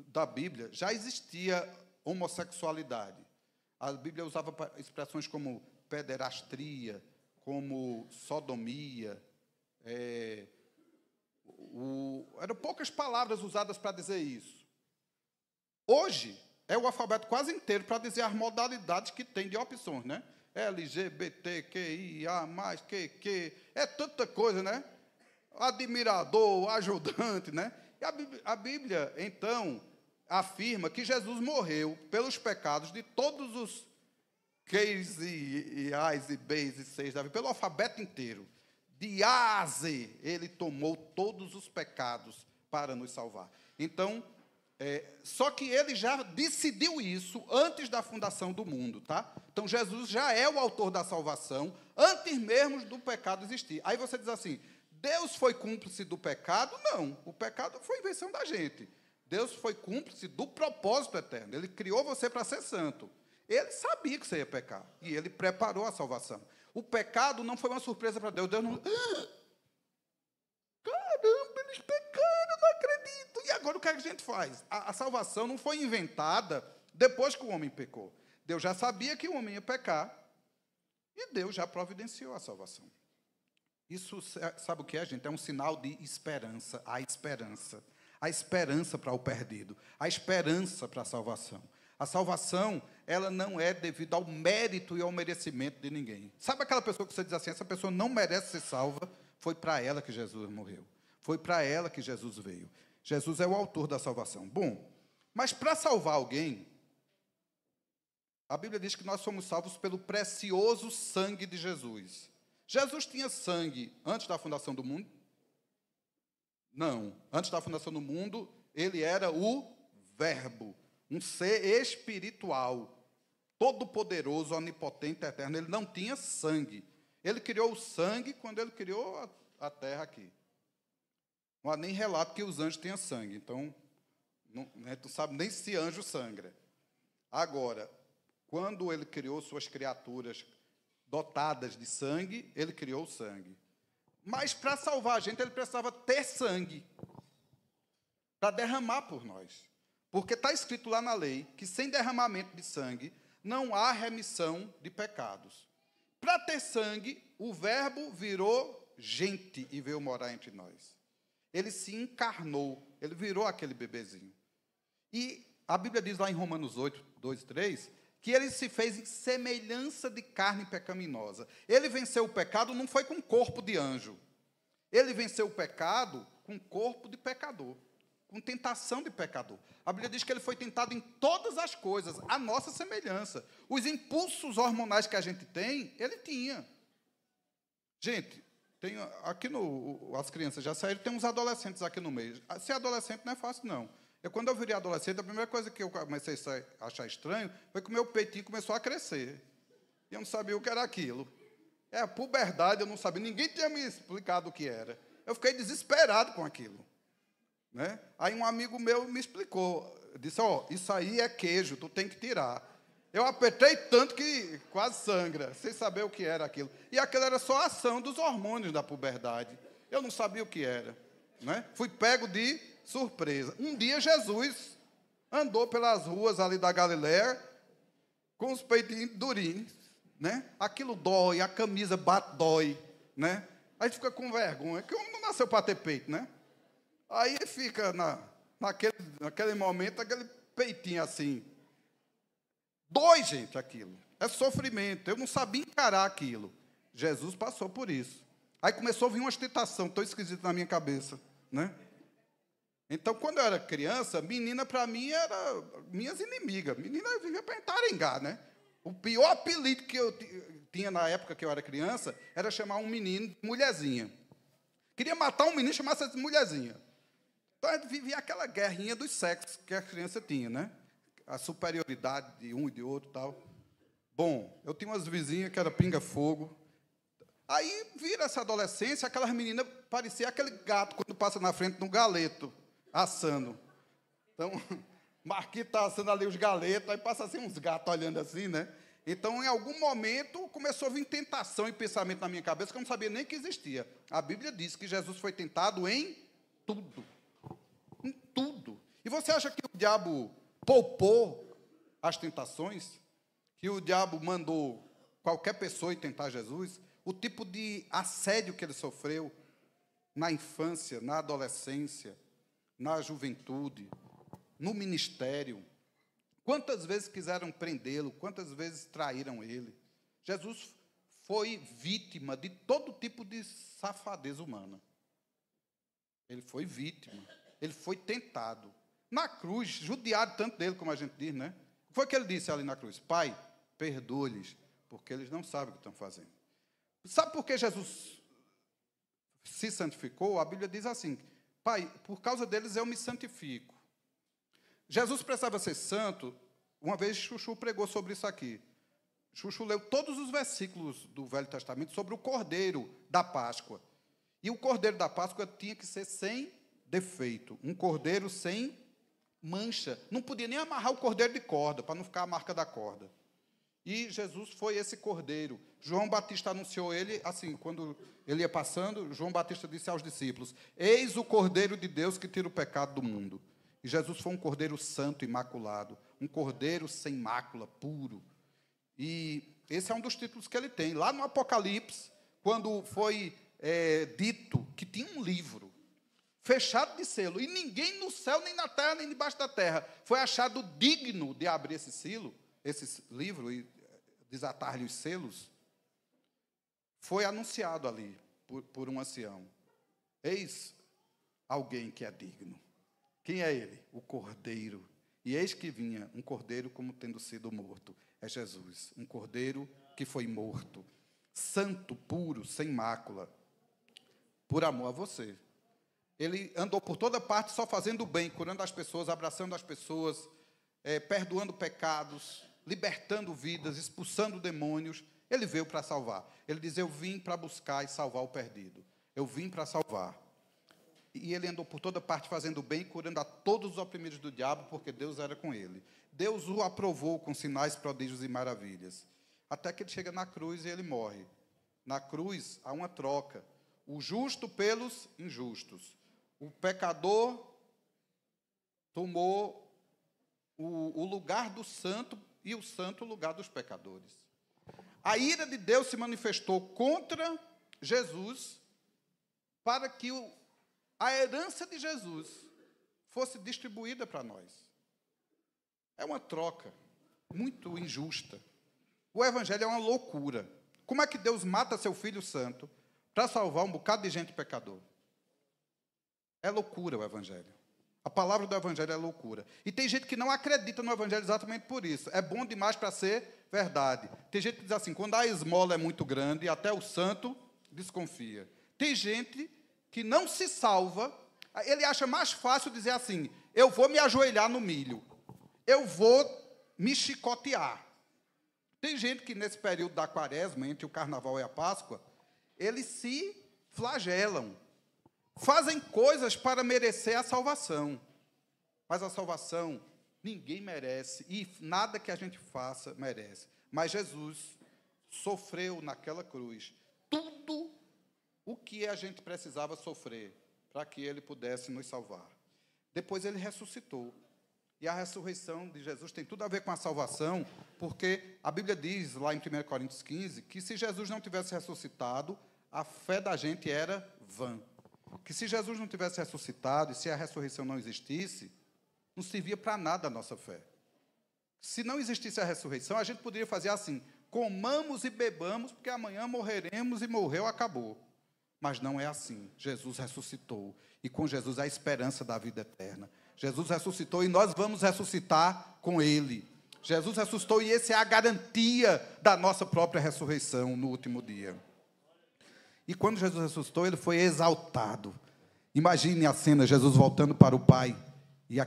da Bíblia, já existia homossexualidade. A Bíblia usava expressões como pederastria, como sodomia. Eram poucas palavras usadas para dizer isso. Hoje, é o alfabeto quase inteiro para dizer as modalidades que tem de opções, né? LGBTQIA+, QQ, é tanta coisa, né? Admirador, ajudante, né? E a Bíblia, então, afirma que Jesus morreu pelos pecados de todos os Qs e As e Bs e Cs, pelo alfabeto inteiro. De A a Z, Ele tomou todos os pecados para nos salvar. Então, só que Ele já decidiu isso antes da fundação do mundo, tá? Então, Jesus já é o autor da salvação, antes mesmo do pecado existir. Aí você diz assim, Deus foi cúmplice do pecado? Não. O pecado foi invenção da gente. Deus foi cúmplice do propósito eterno. Ele criou você para ser santo. Ele sabia que você ia pecar. E ele preparou a salvação. O pecado não foi uma surpresa para Deus. Deus não... Caramba, eles pecaram, eu não acredito. E agora o que a gente faz? A salvação não foi inventada depois que o homem pecou. Deus já sabia que o homem ia pecar. E Deus já providenciou a salvação. Isso, sabe o que é, gente? É um sinal de esperança. A esperança. A esperança para o perdido. A esperança para a salvação. A salvação, ela não é devido ao mérito e ao merecimento de ninguém. Sabe aquela pessoa que você diz assim, essa pessoa não merece ser salva? Foi para ela que Jesus morreu. Foi para ela que Jesus veio. Jesus é o autor da salvação. Bom, mas para salvar alguém, a Bíblia diz que nós somos salvos pelo precioso sangue de Jesus. Jesus tinha sangue antes da fundação do mundo? Não. Antes da fundação do mundo, ele era o Verbo, um ser espiritual, todo-poderoso, onipotente, eterno. Ele não tinha sangue. Ele criou o sangue quando ele criou a terra aqui. Não há nem relato que os anjos tenham sangue. Então, não, né, tu sabe nem se anjo sangra. Agora, quando ele criou suas criaturas dotadas de sangue, ele criou o sangue. Mas para salvar a gente, ele precisava ter sangue para derramar por nós. Porque está escrito lá na lei que sem derramamento de sangue não há remissão de pecados. Para ter sangue, o Verbo virou gente e veio morar entre nós. Ele se encarnou, ele virou aquele bebezinho. E a Bíblia diz lá em Romanos 8, 2 e 3, que ele se fez em semelhança de carne pecaminosa. Ele venceu o pecado, não foi com corpo de anjo. Ele venceu o pecado com corpo de pecador, com tentação de pecador. A Bíblia diz que ele foi tentado em todas as coisas, a nossa semelhança. Os impulsos hormonais que a gente tem, ele tinha. Gente, tem aqui as crianças já saíram, tem uns adolescentes aqui no meio. Ser adolescente não é fácil, não. Quando eu virei adolescente, a primeira coisa que eu comecei a achar estranho foi que o meu peitinho começou a crescer. E eu não sabia o que era aquilo. A puberdade, eu não sabia. Ninguém tinha me explicado o que era. Eu fiquei desesperado com aquilo. Né? Aí um amigo meu me explicou. Disse, isso aí é queijo, tu tem que tirar. Eu apertei tanto que quase sangra, sem saber o que era aquilo. E aquilo era só a ação dos hormônios da puberdade. Eu não sabia o que era. Né? Fui pego de surpresa. Um dia Jesus andou pelas ruas ali da Galiléia com os peitinhos durinhos, né? Aquilo dói, a camisa bate, dói, né? Aí fica com vergonha, que o homem não nasceu para ter peito, né? Aí fica naquele momento, aquele peitinho assim. Dói, gente, aquilo. É sofrimento. Eu não sabia encarar aquilo. Jesus passou por isso. Aí começou a vir uma tentação, tão esquisita na minha cabeça, né? Então, quando eu era criança, menina, para mim, era minhas inimigas. Menina vivia para entarengar, né? O pior apelido que eu tinha na época que eu era criança era chamar um menino de mulherzinha. Queria matar um menino e chamasse de mulherzinha. Então, a gente vivia aquela guerrinha dos sexos que a criança tinha, né? A superioridade de um e de outro e tal. Bom, eu tinha umas vizinhas que era pinga-fogo. Aí, vira essa adolescência, aquelas meninas pareciam aquele gato quando passa na frente de um galeto, assando. Então, Marquinhos está assando ali os galetos, aí passa assim uns gatos olhando assim, né? Então, em algum momento, começou a vir tentação e pensamento na minha cabeça que eu não sabia nem que existia. A Bíblia diz que Jesus foi tentado em tudo. Em tudo. E você acha que o diabo poupou as tentações? Que o diabo mandou qualquer pessoa ir tentar Jesus? O tipo de assédio que ele sofreu na infância, na adolescência, na juventude, no ministério. Quantas vezes quiseram prendê-lo, quantas vezes traíram ele. Jesus foi vítima de todo tipo de safadeza humana. Ele foi vítima, ele foi tentado. Na cruz, judiaram tanto dele, como a gente diz, né? O que foi que ele disse ali na cruz? Pai, perdoa-lhes, porque eles não sabem o que estão fazendo. Sabe por que Jesus se santificou? A Bíblia diz assim, Pai, por causa deles eu me santifico. Jesus precisava ser santo. Uma vez Chuchu pregou sobre isso aqui. Chuchu leu todos os versículos do Velho Testamento sobre o Cordeiro da Páscoa. E o cordeiro da Páscoa tinha que ser sem defeito, um cordeiro sem mancha. Não podia nem amarrar o cordeiro de corda, para não ficar a marca da corda. E Jesus foi esse cordeiro. João Batista anunciou ele, assim, quando ele ia passando, João Batista disse aos discípulos: eis o cordeiro de Deus que tira o pecado do mundo. E Jesus foi um cordeiro santo, imaculado, um cordeiro sem mácula, puro. E esse é um dos títulos que ele tem. Lá no Apocalipse, quando foi dito que tinha um livro fechado de selo, e ninguém no céu, nem na terra, nem debaixo da terra foi achado digno de abrir esse livro e desatar-lhe os selos, foi anunciado ali por um ancião: eis alguém que é digno. Quem é ele? O cordeiro. E eis que vinha um cordeiro como tendo sido morto. É Jesus, um cordeiro que foi morto, santo, puro, sem mácula, por amor a você. Ele andou por toda parte só fazendo o bem, curando as pessoas, abraçando as pessoas, perdoando pecados, libertando vidas, expulsando demônios. Ele veio para salvar. Ele diz: eu vim para buscar e salvar o perdido. Eu vim para salvar. E ele andou por toda parte fazendo o bem, curando a todos os oprimidos do diabo, porque Deus era com ele. Deus o aprovou com sinais, prodígios e maravilhas. Até que ele chega na cruz e ele morre. Na cruz há uma troca. O justo pelos injustos. O pecador tomou o lugar do santo e o santo o lugar dos pecadores. A ira de Deus se manifestou contra Jesus para que a herança de Jesus fosse distribuída para nós. É uma troca muito injusta. O evangelho é uma loucura. Como é que Deus mata seu Filho Santo para salvar um bocado de gente pecador? É loucura o evangelho. A palavra do evangelho é loucura. E tem gente que não acredita no evangelho exatamente por isso. É bom demais para ser verdade. Tem gente que diz assim: quando a esmola é muito grande, até o santo desconfia. Tem gente que não se salva, ele acha mais fácil dizer assim: eu vou me ajoelhar no milho, eu vou me chicotear. Tem gente que nesse período da quaresma, entre o carnaval e a Páscoa, eles se flagelam, fazem coisas para merecer a salvação. Mas a salvação ninguém merece, e nada que a gente faça merece. Mas Jesus sofreu naquela cruz tudo o que a gente precisava sofrer para que ele pudesse nos salvar. Depois ele ressuscitou. E a ressurreição de Jesus tem tudo a ver com a salvação, porque a Bíblia diz, lá em 1 Coríntios 15, que se Jesus não tivesse ressuscitado, a fé da gente era vã. Que se Jesus não tivesse ressuscitado, e se a ressurreição não existisse, não servia para nada a nossa fé. Se não existisse a ressurreição, a gente poderia fazer assim: comamos e bebamos, porque amanhã morreremos e morreu, acabou. Mas não é assim. Jesus ressuscitou. E com Jesus há a esperança da vida eterna. Jesus ressuscitou e nós vamos ressuscitar com Ele. Jesus ressuscitou e essa é a garantia da nossa própria ressurreição no último dia. E quando Jesus ressuscitou, Ele foi exaltado. Imagine a cena, Jesus voltando para o Pai. E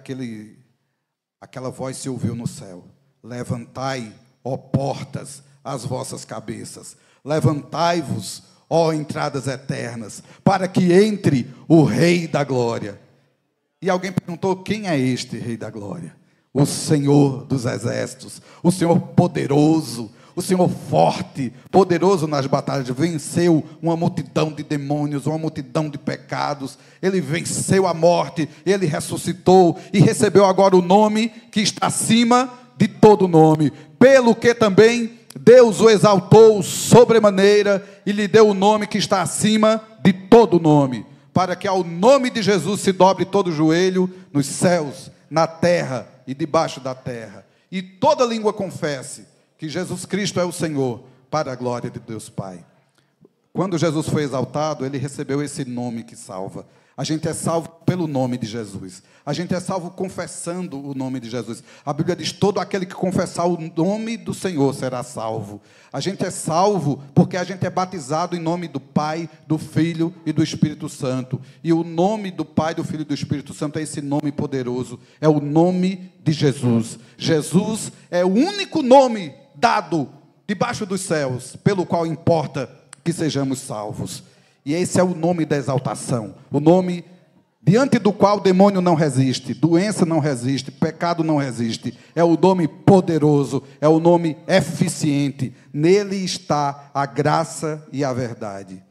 aquela voz se ouviu no céu: levantai, ó portas, as vossas cabeças. Levantai-vos, ó entradas eternas, para que entre o Rei da Glória. E alguém perguntou: quem é este Rei da Glória? O Senhor dos Exércitos, o Senhor poderoso, o Senhor forte, poderoso nas batalhas. Venceu uma multidão de demônios, uma multidão de pecados. Ele venceu a morte, ele ressuscitou e recebeu agora o nome que está acima de todo nome. Pelo que também Deus o exaltou sobremaneira e lhe deu o nome que está acima de todo nome, para que ao nome de Jesus se dobre todo o joelho nos céus, na terra e debaixo da terra, e toda língua confesse que Jesus Cristo é o Senhor, para a glória de Deus Pai. Quando Jesus foi exaltado, ele recebeu esse nome que salva. A gente é salvo pelo nome de Jesus. A gente é salvo confessando o nome de Jesus. A Bíblia diz: todo aquele que confessar o nome do Senhor será salvo. A gente é salvo porque a gente é batizado em nome do Pai, do Filho e do Espírito Santo. E o nome do Pai, do Filho e do Espírito Santo é esse nome poderoso. É o nome de Jesus. Jesus é o único nome dado debaixo dos céus, pelo qual importa que sejamos salvos. E esse é o nome da exaltação. O nome diante do qual o demônio não resiste, doença não resiste, pecado não resiste. É o nome poderoso, é o nome eficiente. Nele está a graça e a verdade.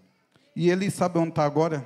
E ele sabe onde está agora?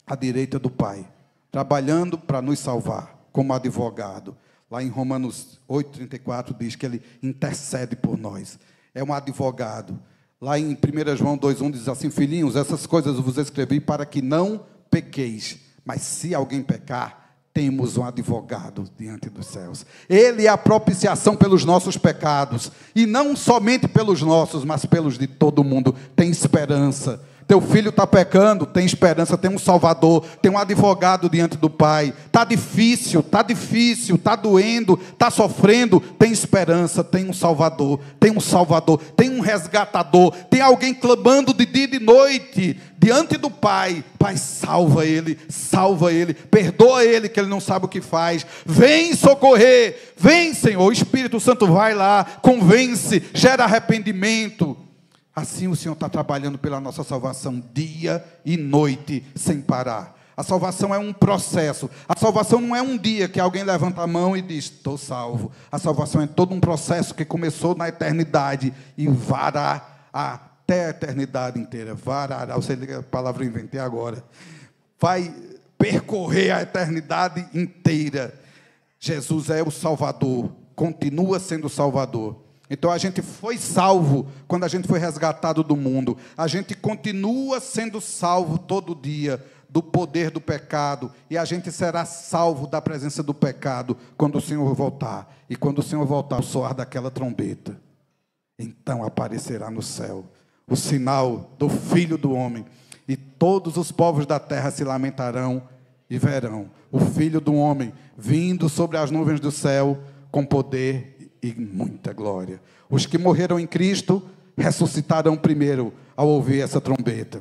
À direita do Pai, trabalhando para nos salvar, como advogado. Lá em Romanos 8,34 diz que ele intercede por nós. É um advogado. Lá em 1 João 2,1 diz assim: filhinhos, essas coisas vos escrevi para que não pequeis. Mas se alguém pecar, temos um advogado diante dos céus. Ele é a propiciação pelos nossos pecados. E não somente pelos nossos, mas pelos de todo mundo. Tem esperança. Teu filho está pecando, tem esperança, tem um Salvador, tem um advogado diante do Pai. Está difícil, está doendo, está sofrendo, tem esperança, tem um Salvador, tem um resgatador, tem alguém clamando de dia e de noite diante do Pai. Pai, salva ele, perdoa ele que ele não sabe o que faz. Vem socorrer, vem, Senhor. O Espírito Santo vai lá, convence, gera arrependimento. Assim o Senhor está trabalhando pela nossa salvação dia e noite, sem parar. A salvação é um processo. A salvação não é um dia que alguém levanta a mão e diz: estou salvo. A salvação é todo um processo que começou na eternidade e vará até a eternidade inteira. Varará, você liga a palavra que eu inventei agora. Vai percorrer a eternidade inteira. Jesus é o Salvador, continua sendo o Salvador. Então a gente foi salvo quando a gente foi resgatado do mundo. A gente continua sendo salvo todo dia do poder do pecado. E a gente será salvo da presença do pecado quando o Senhor voltar. E quando o Senhor voltar, o soar daquela trombeta, então aparecerá no céu o sinal do Filho do Homem. E todos os povos da terra se lamentarão e verão o Filho do Homem vindo sobre as nuvens do céu com poder e muita glória. Os que morreram em Cristo ressuscitarão primeiro ao ouvir essa trombeta.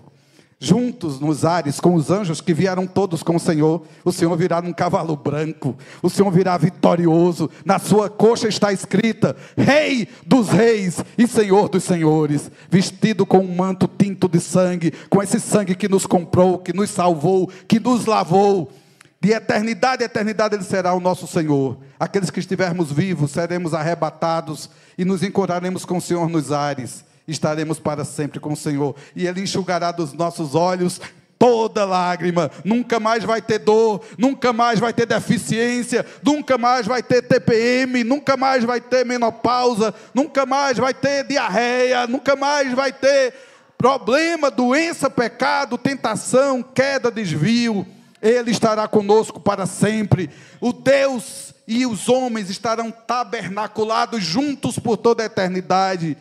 Juntos nos ares com os anjos que vieram todos com o Senhor virá num cavalo branco, o Senhor virá vitorioso, na sua coxa está escrita: Rei dos reis e Senhor dos senhores, vestido com um manto tinto de sangue, com esse sangue que nos comprou, que nos salvou, que nos lavou. De eternidade a eternidade Ele será o nosso Senhor. Aqueles que estivermos vivos seremos arrebatados e nos encontraremos com o Senhor nos ares. Estaremos para sempre com o Senhor. E Ele enxugará dos nossos olhos toda lágrima. Nunca mais vai ter dor, nunca mais vai ter deficiência, nunca mais vai ter TPM, nunca mais vai ter menopausa, nunca mais vai ter diarreia, nunca mais vai ter problema, doença, pecado, tentação, queda, desvio. Ele estará conosco para sempre. O Deus e os homens estarão tabernaculados juntos por toda a eternidade.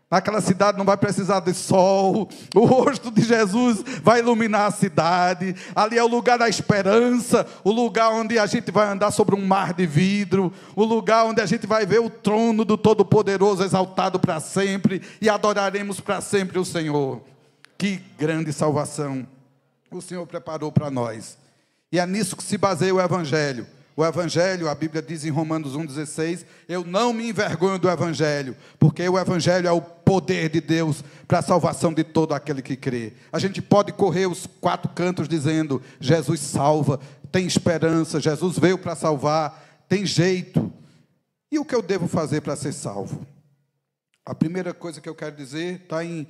Naquela cidade não vai precisar de sol. O rosto de Jesus vai iluminar a cidade. Ali é o lugar da esperança. O lugar onde a gente vai andar sobre um mar de vidro. O lugar onde a gente vai ver o trono do Todo-Poderoso exaltado para sempre. E adoraremos para sempre o Senhor. Que grande salvação o Senhor preparou para nós. E é nisso que se baseia o Evangelho. O Evangelho, a Bíblia diz em Romanos 1,16, eu não me envergonho do Evangelho, porque o Evangelho é o poder de Deus para a salvação de todo aquele que crê. A gente pode correr os 4 cantos dizendo: Jesus salva, tem esperança, Jesus veio para salvar, tem jeito. E o que eu devo fazer para ser salvo? A primeira coisa que eu quero dizer está em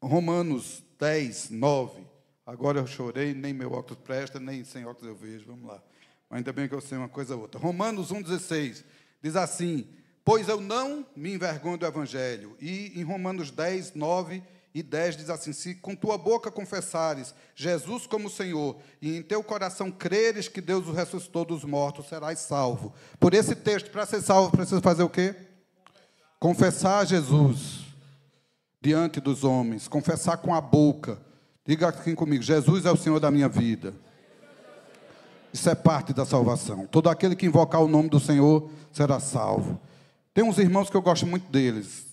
Romanos 10, 9. Agora eu chorei, nem meu óculos presta, nem sem óculos eu vejo, vamos lá. Mas ainda bem que eu sei uma coisa ou outra. Romanos 1,16 diz assim: pois eu não me envergonho do Evangelho. E em Romanos 10, 9 e 10 diz assim: se com tua boca confessares Jesus como Senhor, e em teu coração creres que Deus o ressuscitou dos mortos, serás salvo. Por esse texto, para ser salvo, precisa fazer o quê? Confessar Jesus diante dos homens, confessar com a boca. Diga aqui comigo: Jesus é o Senhor da minha vida. Isso é parte da salvação. Todo aquele que invocar o nome do Senhor será salvo. Tem uns irmãos que eu gosto muito deles.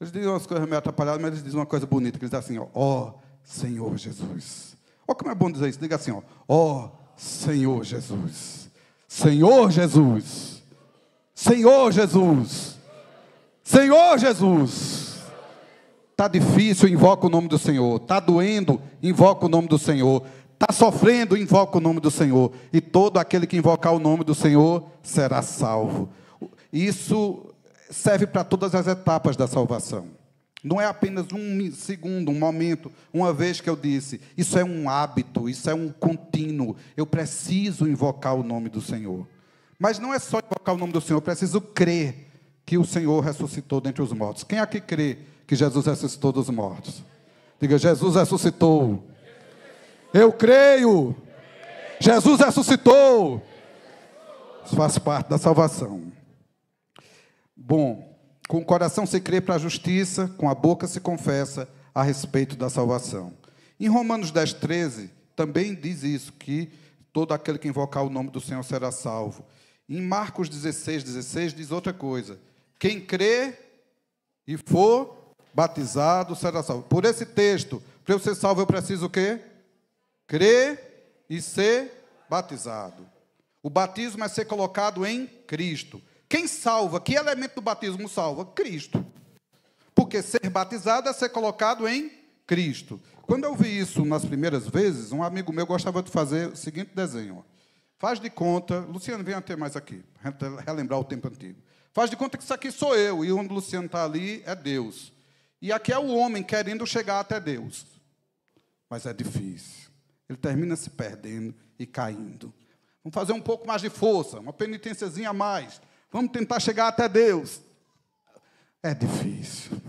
Eles dizem umas coisas meio atrapalhadas, mas eles dizem uma coisa bonita, que eles dizem assim: ó Senhor Jesus. Ó, como é bom dizer isso. Diga assim: ó Senhor Jesus. Senhor Jesus. Senhor Jesus. Senhor Jesus. Está difícil, invoca o nome do Senhor. Está doendo, invoca o nome do Senhor. Está sofrendo, invoca o nome do Senhor. E todo aquele que invocar o nome do Senhor será salvo. Isso serve para todas as etapas da salvação. Não é apenas um segundo, um momento, uma vez que eu disse. Isso é um hábito, isso é um contínuo. Eu preciso invocar o nome do Senhor. Mas não é só invocar o nome do Senhor, eu preciso crer que o Senhor ressuscitou dentre os mortos. Quem aqui crê que Jesus ressuscitou dos mortos? Diga, Jesus ressuscitou. Eu creio. Jesus ressuscitou. Isso faz parte da salvação. Bom, com o coração se crê para a justiça, com a boca se confessa a respeito da salvação. Em Romanos 10, 13, também diz isso, que todo aquele que invocar o nome do Senhor será salvo. Em Marcos 16, 16, diz outra coisa. Quem crê e for batizado será salvo. Por esse texto, para eu ser salvo, eu preciso o quê? Crer e ser batizado. O batismo é ser colocado em Cristo. Quem salva? Que elemento do batismo salva? Cristo. Porque ser batizado é ser colocado em Cristo. Quando eu vi isso nas primeiras vezes, um amigo meu gostava de fazer o seguinte desenho. Faz de conta, Luciano, vem até mais aqui, relembrar o tempo antigo. Faz de conta que isso aqui sou eu, e onde o Luciano está ali é Deus. E aqui é o homem querendo chegar até Deus. Mas é difícil. Ele termina se perdendo e caindo. Vamos fazer um pouco mais de força, uma penitênciazinha a mais. Vamos tentar chegar até Deus. É difícil.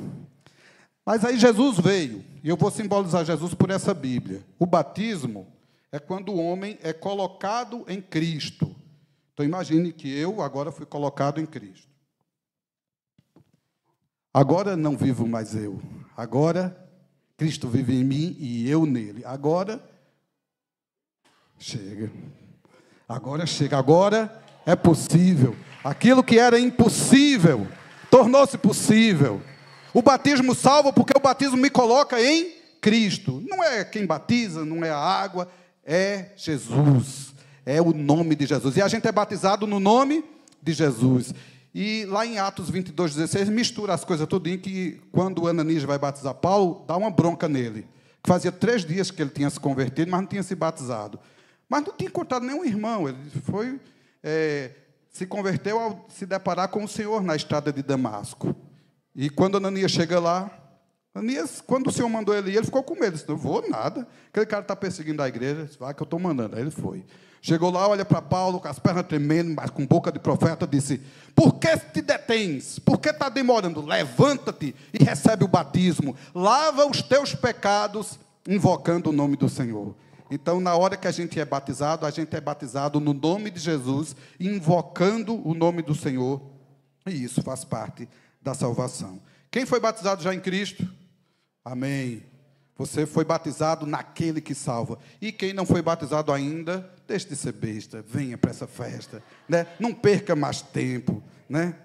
Mas aí Jesus veio, e eu vou simbolizar Jesus por essa Bíblia. O batismo é quando o homem é colocado em Cristo. Então, imagine que eu agora fui colocado em Cristo. Agora não vivo mais eu. Agora, Cristo vive em mim e eu nele. Agora, chega. Agora chega. Agora é possível. Aquilo que era impossível, tornou-se possível. O batismo salva porque o batismo me coloca em Cristo. Não é quem batiza, não é a água, é Jesus. É o nome de Jesus. E a gente é batizado no nome de Jesus. E lá em Atos 22, 16, mistura as coisas tudinho, que quando Ananias vai batizar Paulo, dá uma bronca nele. Que fazia 3 dias que ele tinha se convertido, mas não tinha se batizado. Mas não tinha encontrado nenhum irmão. Ele foi, se converteu ao se deparar com o Senhor na estrada de Damasco. E quando Ananias chega lá, Ananias, quando o Senhor mandou ele ir, ele ficou com medo. Ele disse, não vou nada. Aquele cara está perseguindo a igreja. Disse, vai que eu estou mandando. Aí ele foi. Chegou lá, olha para Paulo, com as pernas tremendo, mas com boca de profeta, disse, por que te detens? Por que está demorando? Levanta-te e recebe o batismo. Lava os teus pecados, invocando o nome do Senhor. Então, na hora que a gente é batizado no nome de Jesus, invocando o nome do Senhor. E isso faz parte da salvação. Quem foi batizado já em Cristo? Amém. Você foi batizado naquele que salva. E quem não foi batizado ainda, deixe de ser besta, venha para essa festa, né? Não perca mais tempo, né?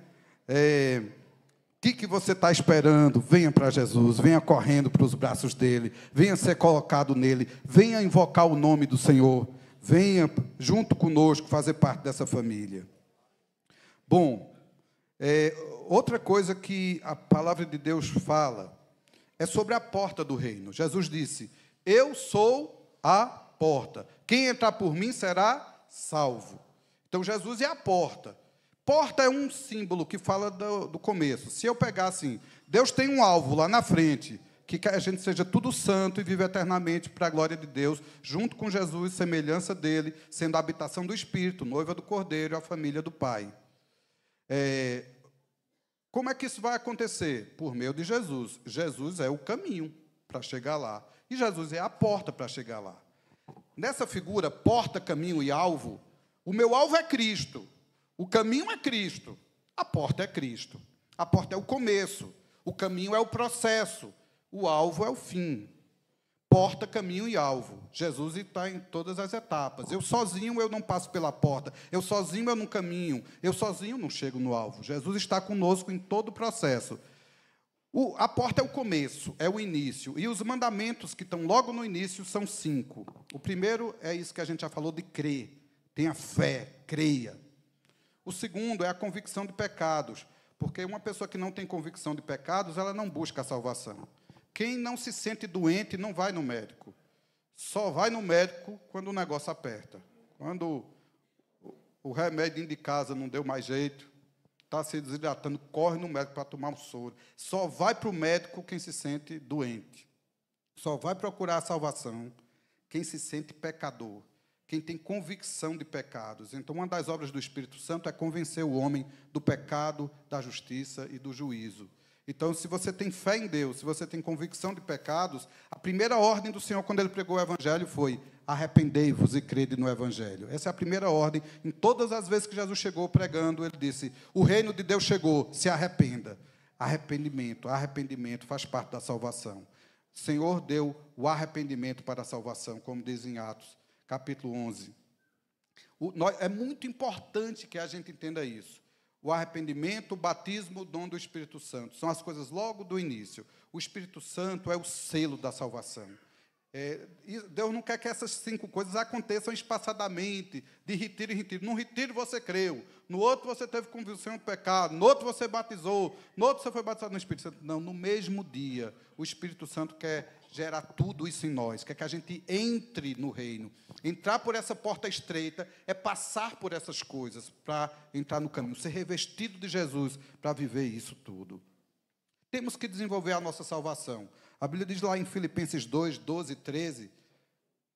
O que você está esperando? Venha para Jesus, venha correndo para os braços dele, venha ser colocado nele, venha invocar o nome do Senhor, venha junto conosco fazer parte dessa família. Bom, outra coisa que a palavra de Deus fala é sobre a porta do reino. Jesus disse, eu sou a porta. Quem entrar por mim será salvo. Então, Jesus é a porta. Porta é um símbolo que fala do começo. Se eu pegar assim, Deus tem um alvo lá na frente, que a gente seja tudo santo e viva eternamente para a glória de Deus, junto com Jesus, semelhança dele, sendo a habitação do Espírito, noiva do Cordeiro e a família do Pai. Como é que isso vai acontecer? Por meio de Jesus. Jesus é o caminho para chegar lá. E Jesus é a porta para chegar lá. Nessa figura, porta, caminho e alvo, o meu alvo é Cristo. O caminho é Cristo. A porta é Cristo. A porta é o começo. O caminho é o processo. O alvo é o fim. Porta, caminho e alvo. Jesus está em todas as etapas. Eu sozinho eu não passo pela porta. Eu sozinho eu não caminho. Eu sozinho não chego no alvo. Jesus está conosco em todo o processo. A porta é o começo, é o início. E os mandamentos que estão logo no início são 5. O primeiro é isso que a gente já falou de crer. Tenha fé, creia. O segundo é a convicção de pecados. Porque uma pessoa que não tem convicção de pecados, ela não busca a salvação. Quem não se sente doente não vai no médico. Só vai no médico quando o negócio aperta. Quando o remédio de casa não deu mais jeito, está se desidratando, corre no médico para tomar um soro. Só vai para o médico quem se sente doente. Só vai procurar a salvação quem se sente pecador, quem tem convicção de pecados. Então, uma das obras do Espírito Santo é convencer o homem do pecado, da justiça e do juízo. Então, se você tem fé em Deus, se você tem convicção de pecados, a primeira ordem do Senhor, quando Ele pregou o Evangelho, foi: arrependei-vos e crede no Evangelho. Essa é a primeira ordem. Em todas as vezes que Jesus chegou pregando, Ele disse: o reino de Deus chegou, se arrependa. Arrependimento faz parte da salvação. O Senhor deu o arrependimento para a salvação, como diz em Atos, capítulo 11. É muito importante que a gente entenda isso. O arrependimento, o batismo, o dom do Espírito Santo. São as coisas logo do início. O Espírito Santo é o selo da salvação. Deus não quer que essas 5 coisas aconteçam espaçadamente, de retiro em retiro. Num retiro você creu, no outro você teve convicção do pecado, no outro você batizou, no outro você foi batizado no Espírito Santo. Não, no mesmo dia, o Espírito Santo quer gerar tudo isso em nós, quer que a gente entre no reino. Entrar por essa porta estreita é passar por essas coisas para entrar no caminho, ser revestido de Jesus para viver isso tudo. Temos que desenvolver a nossa salvação. A Bíblia diz lá em Filipenses 2, 12 e 13,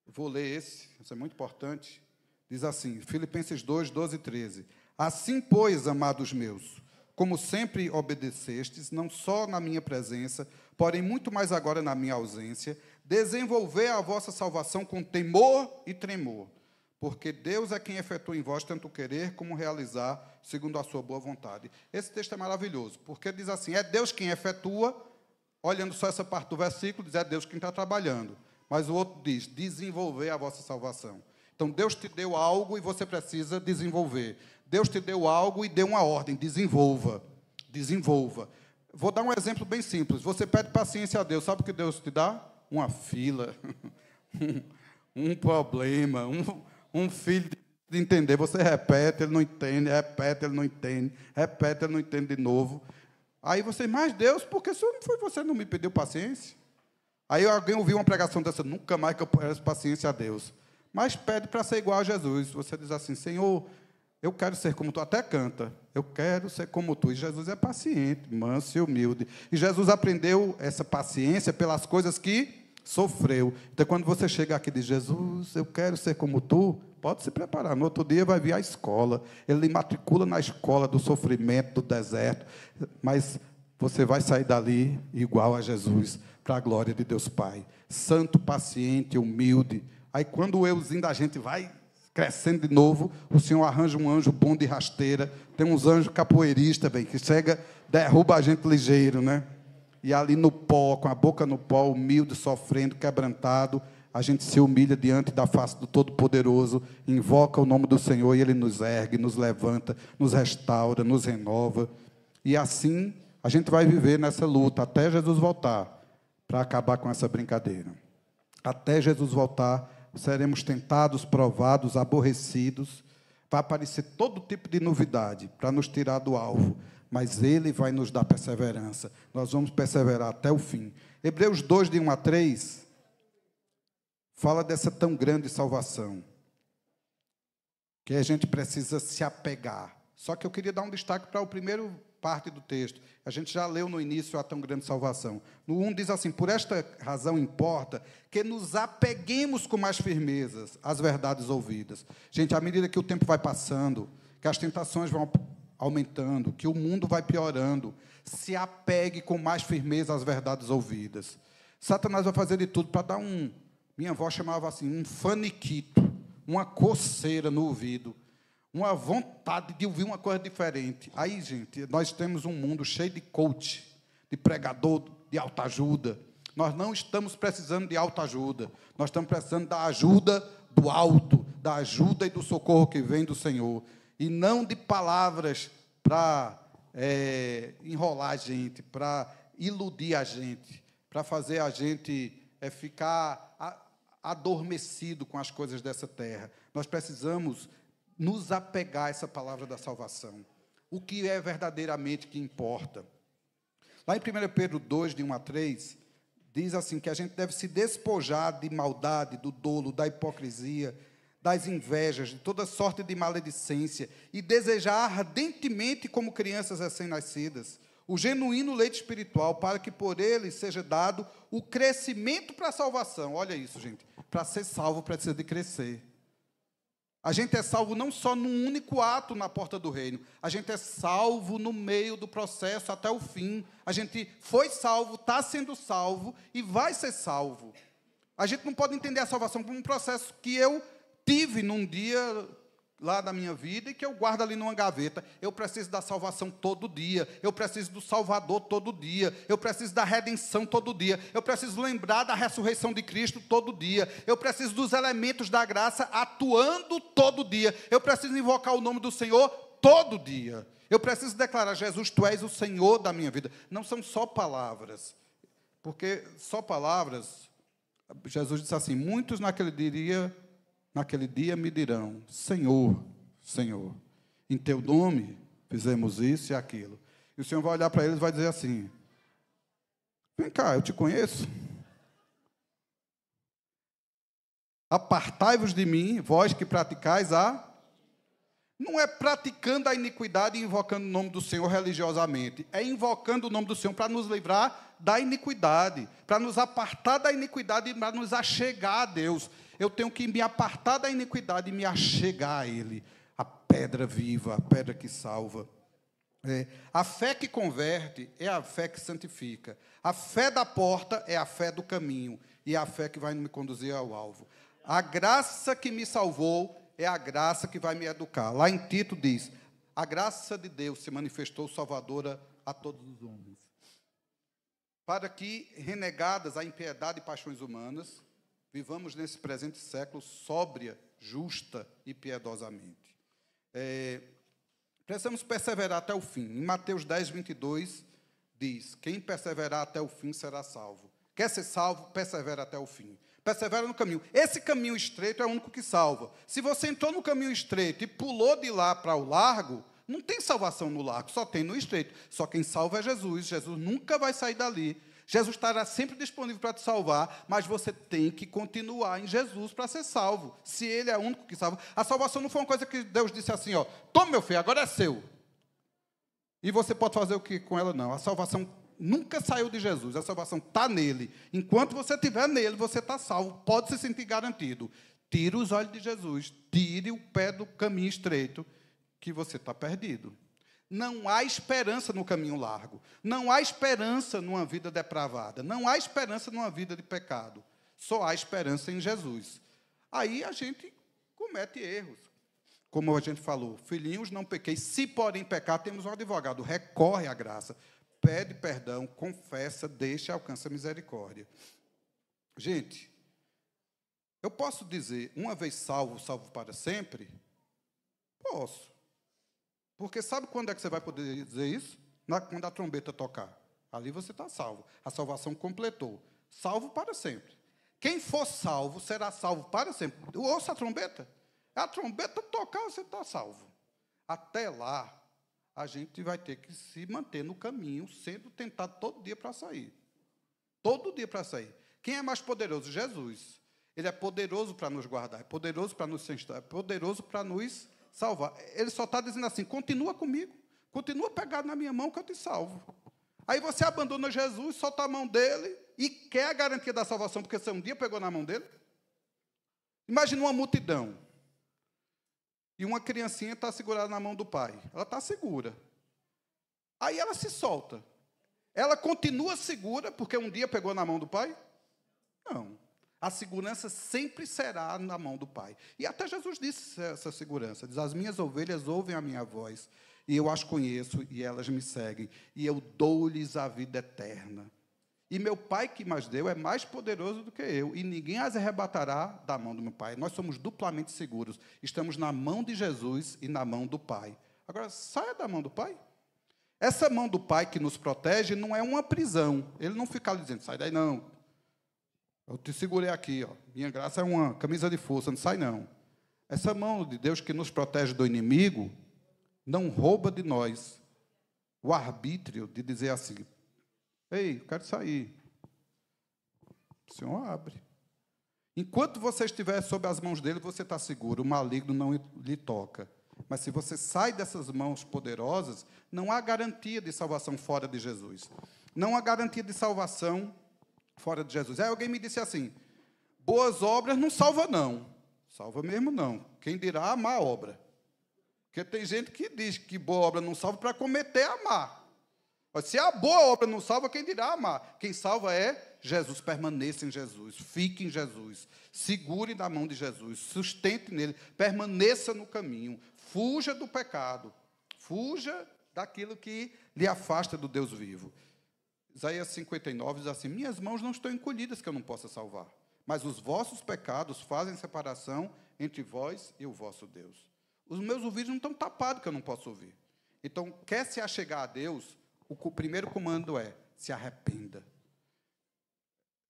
vou ler esse é muito importante, diz assim, Filipenses 2, 12 e 13, assim, pois, amados meus, como sempre obedecestes, não só na minha presença, porém muito mais agora na minha ausência, desenvolver a vossa salvação com temor e tremor, porque Deus é quem efetua em vós tanto querer como realizar, segundo a sua boa vontade. Esse texto é maravilhoso, porque diz assim, é Deus quem efetua. Olhando só essa parte do versículo, diz, é Deus quem está trabalhando. Mas o outro diz, desenvolver a vossa salvação. Então, Deus te deu algo e você precisa desenvolver. Deus te deu algo e deu uma ordem, desenvolva. Desenvolva. Vou dar um exemplo bem simples. Você pede paciência a Deus, sabe o que Deus te dá? Uma fila, um problema, um filho de entender. Você repete, ele não entende, repete, ele não entende, repete, ele não entende de novo. Aí você, mas Deus, por que você não me pediu paciência? Aí alguém ouviu uma pregação dessa, nunca mais que eu peço paciência a Deus. Mas pede para ser igual a Jesus. Você diz assim, Senhor, eu quero ser como tu, até canta, eu quero ser como tu. E Jesus é paciente, manso e humilde. E Jesus aprendeu essa paciência pelas coisas que sofreu. Então, quando você chega aqui e diz, Jesus, eu quero ser como tu, pode se preparar. No outro dia vai vir à escola. Ele matricula na escola do sofrimento, do deserto. Mas você vai sair dali igual a Jesus, para a glória de Deus Pai. Santo, paciente, humilde. Aí, quando o euzinho da gente vai crescendo de novo, o Senhor arranja um anjo bom de rasteira. Tem uns anjos capoeiristas, bem, que chega, derruba a gente ligeiro, né? E ali no pó, com a boca no pó, humilde, sofrendo, quebrantado, a gente se humilha diante da face do Todo-Poderoso, invoca o nome do Senhor e Ele nos ergue, nos levanta, nos restaura, nos renova. E assim a gente vai viver nessa luta até Jesus voltar, para acabar com essa brincadeira. Até Jesus voltar, seremos tentados, provados, aborrecidos, vai aparecer todo tipo de novidade para nos tirar do alvo, mas Ele vai nos dar perseverança. Nós vamos perseverar até o fim. Hebreus 2, de 1 a 3, fala dessa tão grande salvação, que a gente precisa se apegar. Só que eu queria dar um destaque para a primeira parte do texto. A gente já leu no início a tão grande salvação. No 1 diz assim, por esta razão importa que nos apeguemos com mais firmezas às verdades ouvidas. Gente, à medida que o tempo vai passando, que as tentações vão aumentando, que o mundo vai piorando, se apegue com mais firmeza às verdades ouvidas. Satanás vai fazer de tudo para dar minha avó chamava assim, um faniquito, uma coceira no ouvido, uma vontade de ouvir uma coisa diferente. Aí, gente, nós temos um mundo cheio de coach, de pregador, de autoajuda. Nós não estamos precisando de autoajuda, nós estamos precisando da ajuda do alto, da ajuda e do socorro que vem do Senhor, e não de palavras para enrolar a gente, para iludir a gente, para fazer a gente ficar adormecido com as coisas dessa terra. Nós precisamos nos apegar a essa palavra da salvação. O que é verdadeiramente que importa. Lá em 1 Pedro 2, de 1 a 3, diz assim, que a gente deve se despojar de maldade, do dolo, da hipocrisia, das invejas, de toda sorte de maledicência, e desejar ardentemente, como crianças recém-nascidas, o genuíno leite espiritual, para que por ele seja dado o crescimento para a salvação. Olha isso, gente. Para ser salvo, precisa de crescer. A gente é salvo não só num único ato na porta do reino, a gente é salvo no meio do processo até o fim. A gente foi salvo, está sendo salvo e vai ser salvo. A gente não pode entender a salvação como um processo que eu tive num dia lá da minha vida e que eu guardo ali numa gaveta. Eu preciso da salvação todo dia, eu preciso do Salvador todo dia, eu preciso da redenção todo dia, eu preciso lembrar da ressurreição de Cristo todo dia, eu preciso dos elementos da graça atuando todo dia, eu preciso invocar o nome do Senhor todo dia, eu preciso declarar: Jesus, Tu és o Senhor da minha vida. Não são só palavras, porque só palavras, Jesus disse assim: muitos naquele dia me dirão: Senhor, Senhor, em Teu nome fizemos isso e aquilo. E o Senhor vai olhar para eles e vai dizer assim: vem cá, eu te conheço. Apartai-vos de mim, vós que praticais a... Não é praticando a iniquidade e invocando o nome do Senhor religiosamente. É invocando o nome do Senhor para nos livrar da iniquidade, para nos apartar da iniquidade e para nos achegar a Deus. Eu tenho que me apartar da iniquidade e me achegar a Ele, a pedra viva, a pedra que salva. A fé que converte é a fé que santifica. A fé da porta é a fé do caminho e é a fé que vai me conduzir ao alvo. A graça que me salvou é a graça que vai me educar. Lá em Tito diz: a graça de Deus se manifestou salvadora a todos os homens, para que, renegadas a impiedade e paixões humanas, vivamos nesse presente século sóbria, justa e piedosamente. Precisamos perseverar até o fim. Em Mateus 10, 22, diz: quem perseverar até o fim será salvo. Quer ser salvo? Persevera até o fim. Persevera no caminho. Esse caminho estreito é o único que salva. Se você entrou no caminho estreito e pulou de lá para o largo, não tem salvação no largo, só tem no estreito. Só quem salva é Jesus. Jesus nunca vai sair dali. Jesus estará sempre disponível para te salvar, mas você tem que continuar em Jesus para ser salvo. Se Ele é o único que salva. A salvação não foi uma coisa que Deus disse assim: ó, toma, meu filho, agora é seu. E você pode fazer o que com ela? Não. A salvação nunca saiu de Jesus, a salvação está nele. Enquanto você estiver nele, você está salvo, pode se sentir garantido. Tire os olhos de Jesus, tire o pé do caminho estreito, que você está perdido. Não há esperança no caminho largo, não há esperança numa vida depravada, não há esperança numa vida de pecado, só há esperança em Jesus. Aí a gente comete erros. Como a gente falou: filhinhos, não pequeis, se porém pecar, temos um advogado, recorre à graça, pede perdão, confessa, deixa e alcança a misericórdia. Gente, eu posso dizer, uma vez salvo, salvo para sempre? Posso. Porque sabe quando é que você vai poder dizer isso? Quando a trombeta tocar. Ali você está salvo. A salvação completou. Salvo para sempre. Quem for salvo, será salvo para sempre. Ouça a trombeta. A trombeta tocar, você está salvo. Até lá, a gente vai ter que se manter no caminho, sendo tentado todo dia para sair. Todo dia para sair. Quem é mais poderoso? Jesus. Ele é poderoso para nos guardar, é poderoso para nos sustentar, é poderoso para nos salvar. Ele só está dizendo assim: continua comigo, continua pegado na minha mão que eu te salvo. Aí você abandona Jesus, solta a mão dele e quer a garantia da salvação, porque você um dia pegou na mão dele. Imagina uma multidão. E uma criancinha está segurada na mão do pai. Ela está segura. Aí ela se solta. Ela continua segura porque um dia pegou na mão do pai? Não. A segurança sempre será na mão do pai. E até Jesus disse essa segurança. Diz: as minhas ovelhas ouvem a minha voz, e eu as conheço, e elas me seguem, e eu dou-lhes a vida eterna. E meu Pai que mais deu é mais poderoso do que eu, e ninguém as arrebatará da mão do meu Pai. Nós somos duplamente seguros. Estamos na mão de Jesus e na mão do Pai. Agora, saia da mão do Pai. Essa mão do Pai que nos protege não é uma prisão. Ele não fica ali dizendo: sai daí não. Eu te segurei aqui, ó. Minha graça é uma camisa de força, não sai não. Essa mão de Deus que nos protege do inimigo não rouba de nós o arbítrio de dizer assim: ei, eu quero sair. O Senhor abre. Enquanto você estiver sob as mãos dele, você está seguro, o maligno não lhe toca. Mas se você sai dessas mãos poderosas, não há garantia de salvação fora de Jesus. Não há garantia de salvação fora de Jesus. Aí alguém me disse assim, boas obras não salva não. Salva mesmo não. Quem dirá a má obra. Porque tem gente que diz que boa obra não salva para cometer a má. Mas se a boa obra não salva, quem dirá a má? Quem salva é Jesus. Permaneça em Jesus, fique em Jesus, segure na mão de Jesus, sustente nele, permaneça no caminho, fuja do pecado, fuja daquilo que lhe afasta do Deus vivo. Isaías 59 diz assim, minhas mãos não estão encolhidas que eu não possa salvar, mas os vossos pecados fazem separação entre vós e o vosso Deus. Os meus ouvidos não estão tapados que eu não posso ouvir. Então, quer se achegar a Deus, o primeiro comando é, se arrependa.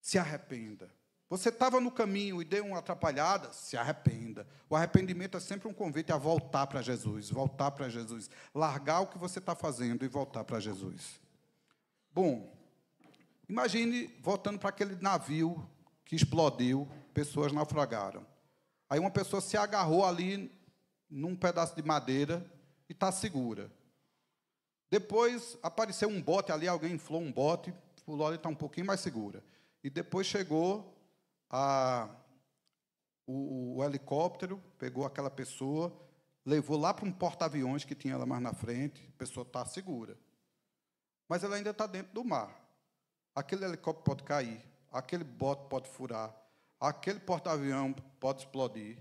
Se arrependa. Você estava no caminho e deu uma atrapalhada, se arrependa. O arrependimento é sempre um convite a voltar para Jesus, largar o que você está fazendo e voltar para Jesus. Bom, imagine voltando para aquele navio que explodiu, pessoas naufragaram. Aí uma pessoa se agarrou ali num pedaço de madeira e está segura. Depois apareceu um bote ali, alguém inflou um bote, pulou ali, está um pouquinho mais segura. E depois chegou o helicóptero, pegou aquela pessoa, levou lá para um porta-aviões que tinha lá mais na frente, a pessoa está segura. Mas ela ainda está dentro do mar. Aquele helicóptero pode cair, aquele bote pode furar, aquele porta-avião pode explodir.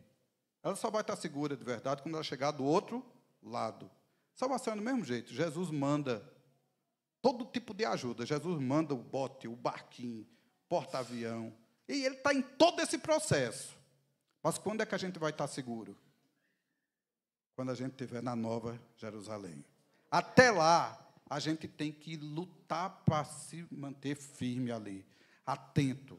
Ela só vai estar segura de verdade quando ela chegar do outro lado. Salvação é do mesmo jeito. Jesus manda todo tipo de ajuda. Jesus manda o bote, o barquinho, porta-avião. E ele está em todo esse processo. Mas quando é que a gente vai estar seguro? Quando a gente estiver na Nova Jerusalém. Até lá, a gente tem que lutar para se manter firme ali. Atento.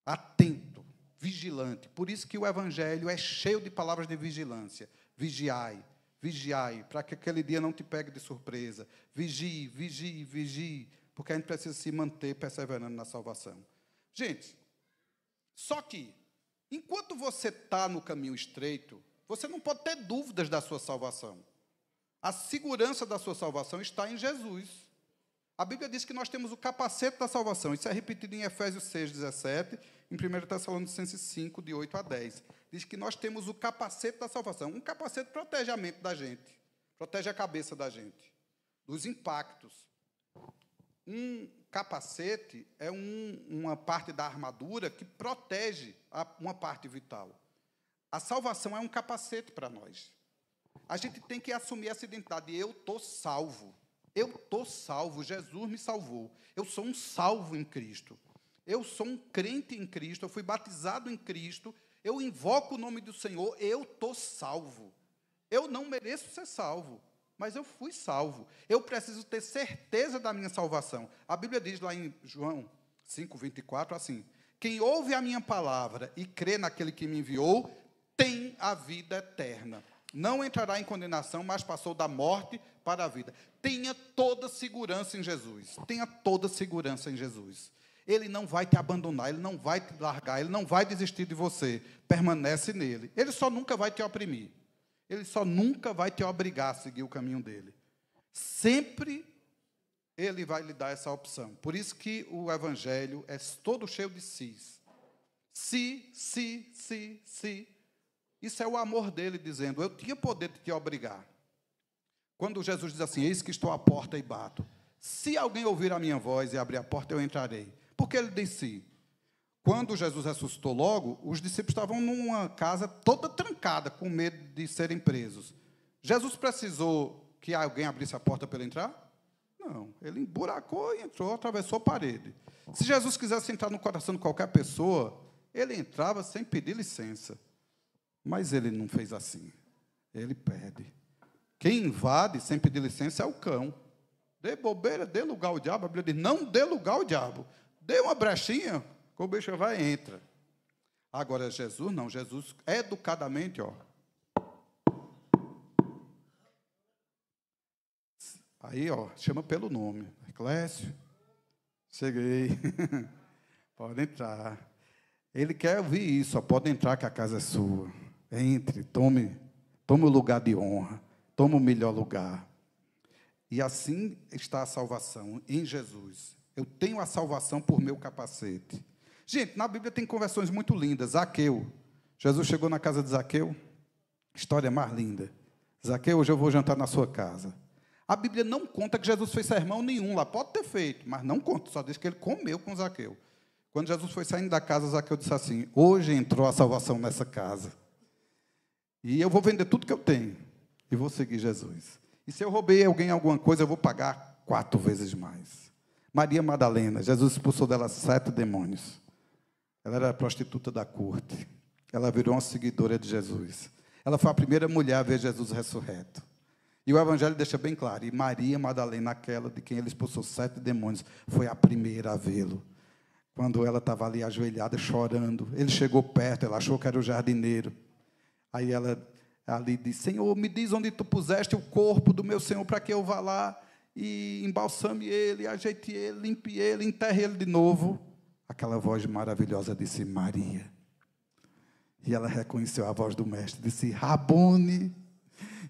Atento. Vigilante. Por isso que o Evangelho é cheio de palavras de vigilância. Vigiai. Vigiai, para que aquele dia não te pegue de surpresa. Vigie, vigie, vigie, porque a gente precisa se manter perseverando na salvação. Gente, só que, enquanto você está no caminho estreito, você não pode ter dúvidas da sua salvação. A segurança da sua salvação está em Jesus. A Bíblia diz que nós temos o capacete da salvação. Isso é repetido em Efésios 6:17, em 1 Tessalonicenses 5, de 8 a 10. Diz que nós temos o capacete da salvação. Um capacete protege a mente da gente, protege a cabeça da gente, dos impactos. Um capacete é uma parte da armadura que protege uma parte vital. A salvação é um capacete para nós. A gente tem que assumir essa identidade. Eu estou salvo. Eu estou salvo. Jesus me salvou. Eu sou um salvo em Cristo. Eu sou um crente em Cristo. Eu fui batizado em Cristo. Eu invoco o nome do Senhor. Eu estou salvo. Eu não mereço ser salvo, mas eu fui salvo. Eu preciso ter certeza da minha salvação. A Bíblia diz lá em João 5:24 assim: quem ouve a minha palavra e crê naquele que me enviou, tem a vida eterna. Não entrará em condenação, mas passou da morte para a vida. Tenha toda segurança em Jesus. Tenha toda segurança em Jesus. Ele não vai te abandonar, ele não vai te largar, ele não vai desistir de você. Permanece nele. Ele só nunca vai te oprimir. Ele só nunca vai te obrigar a seguir o caminho dele. Sempre ele vai lhe dar essa opção. Por isso que o Evangelho é todo cheio de sis. Se. Isso é o amor dele dizendo, eu tinha poder de te obrigar. Quando Jesus diz assim, eis que estou à porta e bato. Se alguém ouvir a minha voz e abrir a porta, eu entrarei. Porque ele disse, quando Jesus ressuscitou logo, os discípulos estavam numa casa toda trancada, com medo de serem presos. Jesus precisou que alguém abrisse a porta para ele entrar? Não, ele emburacou e entrou, atravessou a parede. Se Jesus quisesse entrar no coração de qualquer pessoa, ele entrava sem pedir licença. Mas ele não fez assim. Ele pede. Quem invade sem pedir licença é o cão. Dê bobeira, dê lugar ao diabo. A Bíblia diz, não dê lugar ao diabo. Dê uma brechinha, que o bicho vai e entra. Agora, Jesus não. Jesus, educadamente, ó. Aí, ó, chama pelo nome. Clécio, cheguei. Pode entrar. Ele quer ouvir isso, ó, pode entrar que a casa é sua. Entre, tome o lugar de honra, tome o melhor lugar. E assim está a salvação, em Jesus. Eu tenho a salvação por meu capacete. Gente, na Bíblia tem conversões muito lindas. Zaqueu. Jesus chegou na casa de Zaqueu. História mais linda. Zaqueu, hoje eu vou jantar na sua casa. A Bíblia não conta que Jesus fez sermão nenhum lá. Pode ter feito, mas não conta. Só diz que ele comeu com Zaqueu. Quando Jesus foi saindo da casa, Zaqueu disse assim: hoje entrou a salvação nessa casa. E eu vou vender tudo que eu tenho. E vou seguir Jesus. E se eu roubei alguém alguma coisa, eu vou pagar 4 vezes mais. Maria Madalena, Jesus expulsou dela 7 demônios. Ela era prostituta da corte. Ela virou uma seguidora de Jesus. Ela foi a primeira mulher a ver Jesus ressurreto. E o Evangelho deixa bem claro. E Maria Madalena, aquela de quem ele expulsou 7 demônios, foi a primeira a vê-lo. Quando ela estava ali ajoelhada, chorando. Ele chegou perto, ela achou que era o jardineiro. Aí ela ali disse: Senhor, me diz onde tu puseste o corpo do meu Senhor, para que eu vá lá e embalsame ele, ajeite ele, limpe ele, enterre ele de novo. Aquela voz maravilhosa disse: Maria. E ela reconheceu a voz do mestre, disse: Rabone.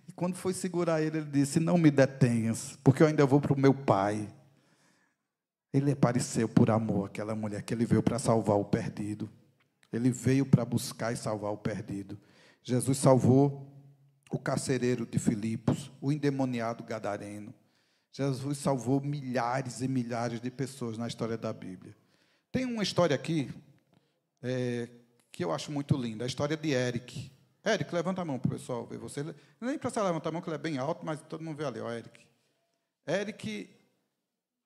E quando foi segurar ele, ele disse: não me detenhas, porque eu ainda vou para o meu pai. Ele apareceu por amor àquela mulher, que ele veio para salvar o perdido. Ele veio para buscar e salvar o perdido. Jesus salvou o carcereiro de Filipos, o endemoniado gadareno. Jesus salvou milhares e milhares de pessoas na história da Bíblia. Tem uma história aqui que eu acho muito linda, a história de Eric. Eric, levanta a mão para o pessoal ver você. Nem para você levantar a mão, que ele é bem alto, mas todo mundo vê ali, ó, Eric. Eric,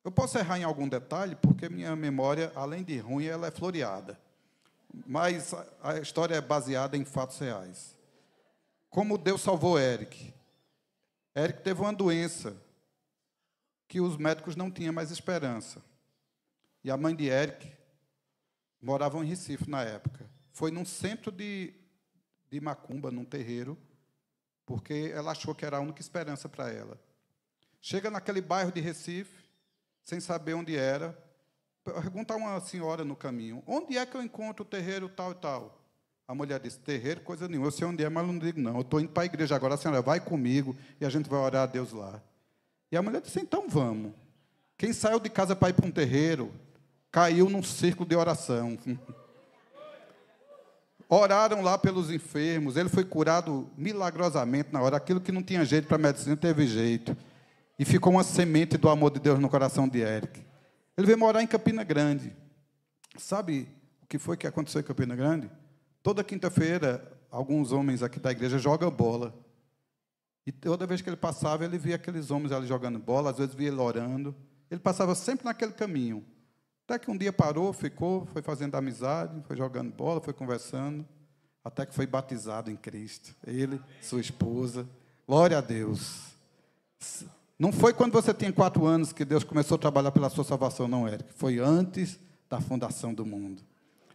eu posso errar em algum detalhe, porque minha memória, além de ruim, ela é floreada. Mas a história é baseada em fatos reais. Como Deus salvou Eric. Eric teve uma doença que os médicos não tinham mais esperança. E a mãe de Eric morava em Recife na época. Foi num centro de macumba, num terreiro, porque ela achou que era a única esperança para ela. Chega naquele bairro de Recife, sem saber onde era, pergunta a uma senhora no caminho: onde é que eu encontro o terreiro tal e tal? A mulher disse: terreiro, coisa nenhuma, eu sei onde é, mas não digo não. Eu estou indo para a igreja agora, a senhora vai comigo e a gente vai orar a Deus lá. E a mulher disse: então vamos. Quem saiu de casa para ir para um terreiro, caiu num círculo de oração. Oraram lá pelos enfermos, ele foi curado milagrosamente na hora. Aquilo que não tinha jeito para a medicina, teve jeito. E ficou uma semente do amor de Deus no coração de Eric. Ele veio morar em Campina Grande. Sabe o que foi que aconteceu em Campina Grande? Toda quinta-feira, alguns homens aqui da igreja jogam bola. E toda vez que ele passava, ele via aqueles homens ali jogando bola, às vezes via ele orando. Ele passava sempre naquele caminho. Até que um dia parou, ficou, foi fazendo amizade, foi jogando bola, foi conversando, até que foi batizado em Cristo. Ele, sua esposa. Glória a Deus. Não foi quando você tinha 4 anos que Deus começou a trabalhar pela sua salvação, não, Eric. Foi antes da fundação do mundo.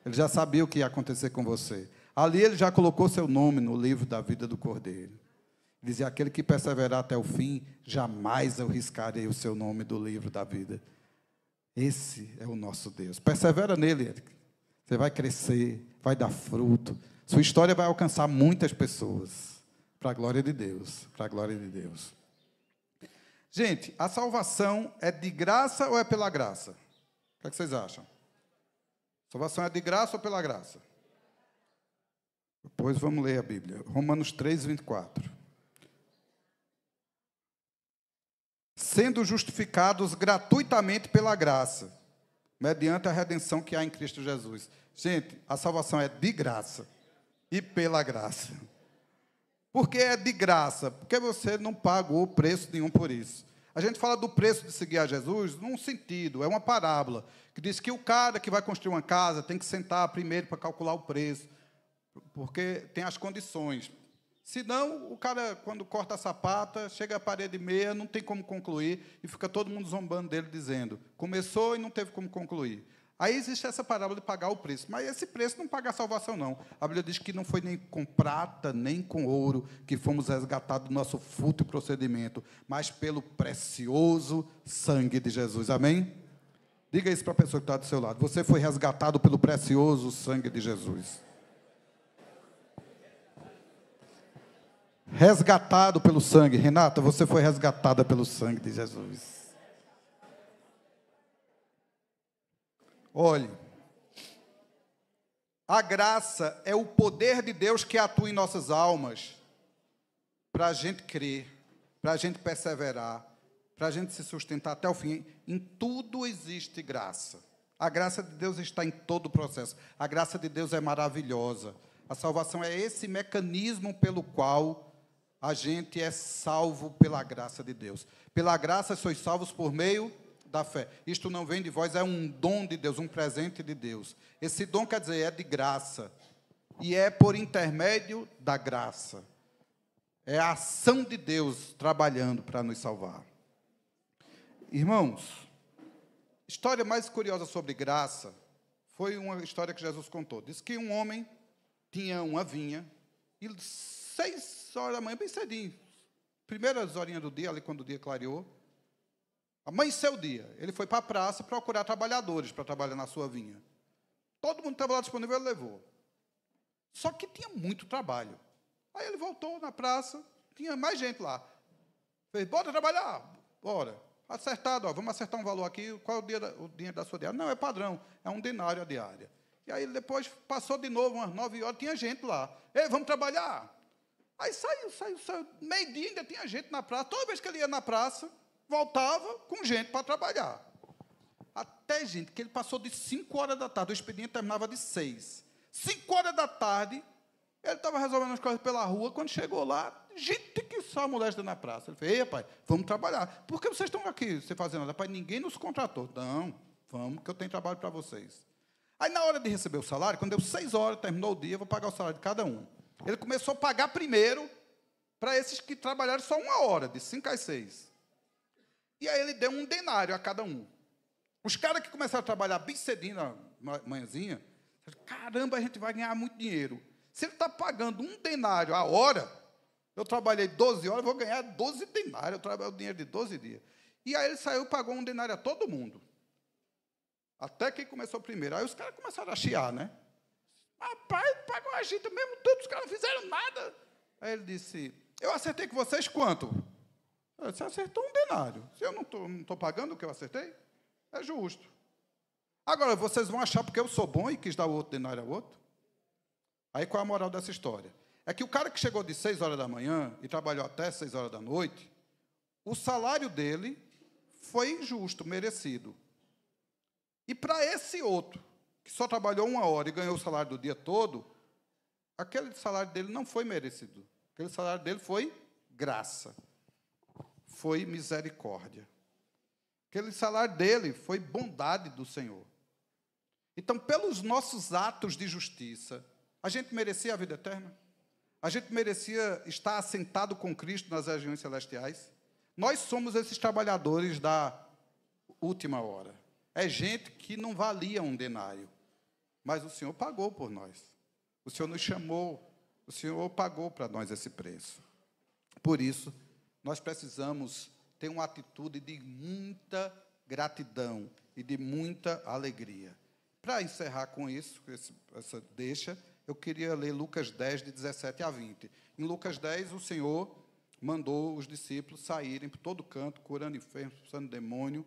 Ele já sabia o que ia acontecer com você. Ali ele já colocou seu nome no livro da vida do Cordeiro. Dizia: aquele que perseverar até o fim, jamais eu riscarei o seu nome do livro da vida. Esse é o nosso Deus. Persevera nele, Eric. Você vai crescer, vai dar fruto. Sua história vai alcançar muitas pessoas. Para a glória de Deus. Para a glória de Deus. Gente, a salvação é de graça ou é pela graça? O que vocês acham? Salvação é de graça ou pela graça? Depois vamos ler a Bíblia. Romanos 3, 24. Sendo justificados gratuitamente pela graça, mediante a redenção que há em Cristo Jesus. Gente, a salvação é de graça e pela graça. Por que é de graça? Porque você não pagou preço nenhum por isso. A gente fala do preço de seguir a Jesus num sentido, é uma parábola, que diz que o cara que vai construir uma casa tem que sentar primeiro para calcular o preço, porque tem as condições. Senão, o cara, quando corta a sapata, chega à parede meia, não tem como concluir, e fica todo mundo zombando dele, dizendo: começou e não teve como concluir. Aí existe essa parábola de pagar o preço. Mas esse preço não paga a salvação, não. A Bíblia diz que não foi nem com prata, nem com ouro, que fomos resgatados do nosso fútil procedimento, mas pelo precioso sangue de Jesus. Amém? Diga isso para a pessoa que está do seu lado. Você foi resgatado pelo precioso sangue de Jesus. Resgatado pelo sangue. Renata, você foi resgatada pelo sangue de Jesus. Olhe, a graça é o poder de Deus que atua em nossas almas para a gente crer, para a gente perseverar, para a gente se sustentar até o fim. Em tudo existe graça. A graça de Deus está em todo o processo. A graça de Deus é maravilhosa. A salvação é esse mecanismo pelo qual a gente é salvo pela graça de Deus. Pela graça sois salvos por meio da fé. Isto não vem de vós, é um dom de Deus, um presente de Deus. Esse dom, quer dizer, é de graça. E é por intermédio da graça. É a ação de Deus trabalhando para nos salvar. Irmãos, história mais curiosa sobre graça foi uma história que Jesus contou. Diz que um homem tinha uma vinha e 6 horas da manhã, bem cedinho, primeiras horinhas do dia, ali quando o dia clareou, amanheceu o dia. Ele foi para a praça procurar trabalhadores para trabalhar na sua vinha. Todo mundo estava lá disponível, ele levou. Só que tinha muito trabalho. Aí ele voltou na praça, tinha mais gente lá. Fez, bora trabalhar? Bora. Acertado, ó, vamos acertar um valor aqui. Qual é o dinheiro da sua diária? Não, é padrão, é 1 denário a diária. E aí depois passou de novo, umas 9 horas, tinha gente lá. Ei, vamos trabalhar? Aí saiu. Meio-dia ainda tinha gente na praça. Toda vez que ele ia na praça, voltava com gente para trabalhar. Até, gente, que ele passou de 5 horas da tarde, o expediente terminava de 6. 5 horas da tarde, ele estava resolvendo as coisas pela rua, quando chegou lá, gente que só molesta na praça. Ele falou, ei, pai, vamos trabalhar. Por que vocês estão aqui, você fazendo nada? Pai, ninguém nos contratou. Não, vamos, que eu tenho trabalho para vocês. Aí, na hora de receber o salário, quando deu 6 horas, terminou o dia, eu vou pagar o salário de cada um. Ele começou a pagar primeiro para esses que trabalharam só 1 hora, de 5 às 6. E aí ele deu 1 denário a cada um. Os caras que começaram a trabalhar bem cedinho na manhãzinha, caramba, a gente vai ganhar muito dinheiro. Se ele está pagando 1 denário a hora, eu trabalhei 12 horas, vou ganhar 12 denários, eu trabalho o dinheiro de 12 dias. E aí ele saiu e pagou 1 denário a todo mundo. Até quem começou primeiro. Aí os caras começaram a chiar, né? Rapaz, pagou a gente mesmo, todos os caras não fizeram nada. Aí ele disse, eu acertei com vocês quanto? Você acertou 1 denário. Se eu não estou pagando o que eu acertei, é justo. Agora, vocês vão achar porque eu sou bom e quis dar o outro denário ao outro? Aí qual é a moral dessa história? É que o cara que chegou de 6 horas da manhã e trabalhou até 6 horas da noite, o salário dele foi justo, merecido. E para esse outro, que só trabalhou 1 hora e ganhou o salário do dia todo, aquele salário dele não foi merecido. Aquele salário dele foi graça. Foi misericórdia. Aquele salário dele foi bondade do Senhor. Então, pelos nossos atos de justiça, a gente merecia a vida eterna? A gente merecia estar assentado com Cristo nas regiões celestiais? Nós somos esses trabalhadores da última hora. É gente que não valia 1 denário. Mas o Senhor pagou por nós. O Senhor nos chamou. O Senhor pagou para nós esse preço. Por isso, nós precisamos ter uma atitude de muita gratidão e de muita alegria. Para encerrar com isso, essa deixa, eu queria ler Lucas 10, de 17 a 20. Em Lucas 10, o Senhor mandou os discípulos saírem por todo canto, curando enfermos, expulsando demônio,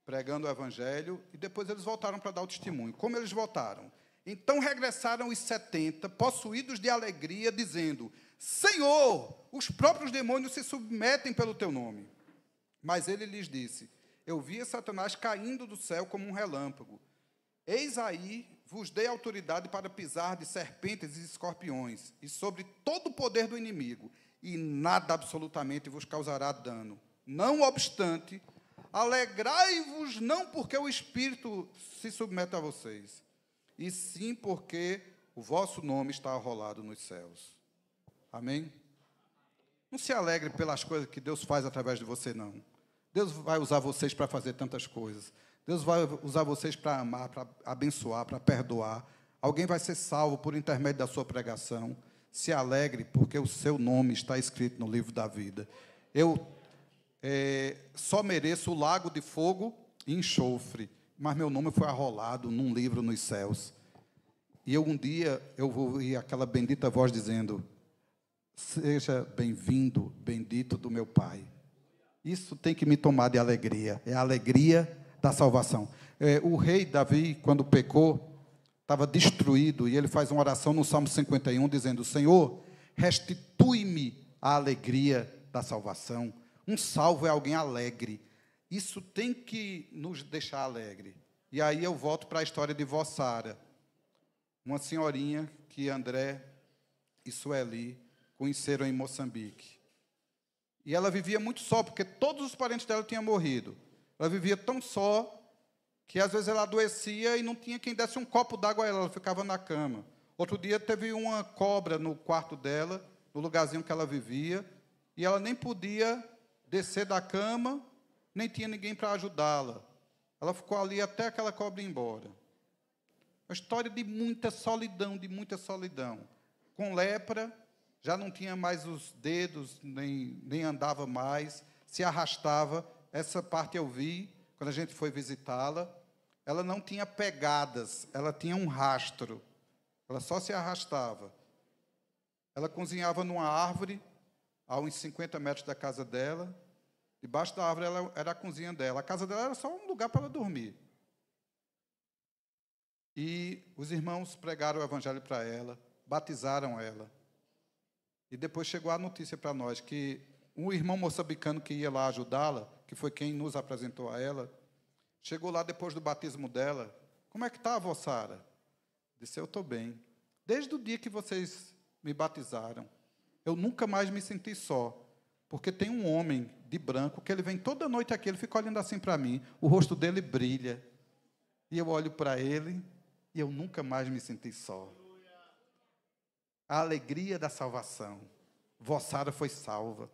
pregando o evangelho, e depois eles voltaram para dar o testemunho. Como eles voltaram? Então regressaram os 70, possuídos de alegria, dizendo, Senhor, os próprios demônios se submetem pelo teu nome. Mas ele lhes disse, eu via Satanás caindo do céu como um relâmpago. Eis aí, vos dei autoridade para pisar de serpentes e escorpiões, e sobre todo o poder do inimigo, e nada absolutamente vos causará dano. Não obstante, alegrai-vos não porque o Espírito se submete a vocês, e sim porque o vosso nome está arrolado nos céus. Amém? Não se alegre pelas coisas que Deus faz através de você, não. Deus vai usar vocês para fazer tantas coisas. Deus vai usar vocês para amar, para abençoar, para perdoar. Alguém vai ser salvo por intermédio da sua pregação. Se alegre, porque o seu nome está escrito no livro da vida. Eu só mereço o lago de fogo e enxofre. mas meu nome foi arrolado num livro nos céus. E um dia eu ouvi aquela bendita voz dizendo: seja bem-vindo, bendito do meu Pai. Isso tem que me tomar de alegria, é a alegria da salvação. O rei Davi, quando pecou, estava destruído, e ele faz uma oração no Salmo 51, dizendo: Senhor, restitui-me a alegria da salvação. Um salvo é alguém alegre. Isso tem que nos deixar alegre. E aí eu volto para a história de Vó Sara, uma senhorinha que André e Sueli conheceram em Moçambique. E ela vivia muito só, porque todos os parentes dela tinham morrido. Ela vivia tão só que às vezes ela adoecia e não tinha quem desse um copo d'água a ela, ela ficava na cama. Outro dia teve uma cobra no quarto dela, no lugarzinho que ela vivia, e ela nem podia descer da cama, nem tinha ninguém para ajudá-la. Ela ficou ali até aquela cobra ir embora. Uma história de muita solidão, de muita solidão. Com lepra, já não tinha mais os dedos, nem andava mais, se arrastava. Essa parte eu vi, quando a gente foi visitá-la. Ela não tinha pegadas, ela tinha um rastro. Ela só se arrastava. Ela cozinhava numa árvore, a uns 50 metros da casa dela. Debaixo da árvore era a cozinha dela. A casa dela era só um lugar para ela dormir. E os irmãos pregaram o evangelho para ela, batizaram ela. E depois chegou a notícia para nós que um irmão moçambicano que ia lá ajudá-la, que foi quem nos apresentou a ela, chegou lá depois do batismo dela. Como é que está, Vó Sara? Disse: eu estou bem. Desde o dia que vocês me batizaram, eu nunca mais me senti só. Porque tem um homem de branco que ele vem toda noite aqui, ele fica olhando assim para mim, o rosto dele brilha. E eu olho para ele e eu nunca mais me senti só. A alegria da salvação. Vó Sara foi salva.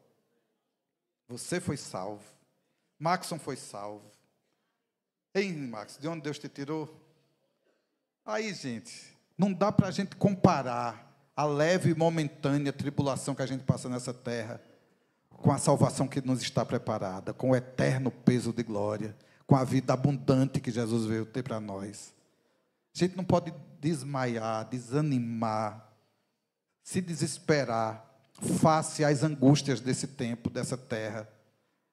Você foi salvo. Maxson foi salvo. Ei, Max, de onde Deus te tirou? Aí, gente, não dá para a gente comparar a leve e momentânea tribulação que a gente passa nessa terra com a salvação que nos está preparada, com o eterno peso de glória, com a vida abundante que Jesus veio ter para nós. A gente não pode desmaiar, desanimar, se desesperar face às angústias desse tempo, dessa terra.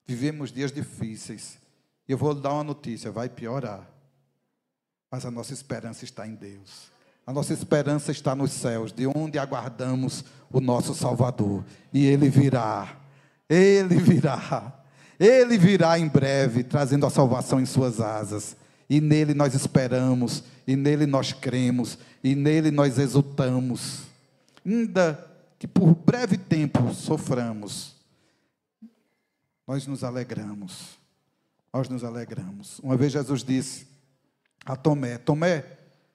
Vivemos dias difíceis. E eu vou lhe dar uma notícia: vai piorar. Mas a nossa esperança está em Deus. A nossa esperança está nos céus, de onde aguardamos o nosso Salvador. E Ele virá. Ele virá. Ele virá em breve, trazendo a salvação em suas asas. E nele nós esperamos, e nele nós cremos, e nele nós exultamos. Ainda que por breve tempo soframos, nós nos alegramos. Nós nos alegramos. Uma vez Jesus disse a Tomé: Tomé,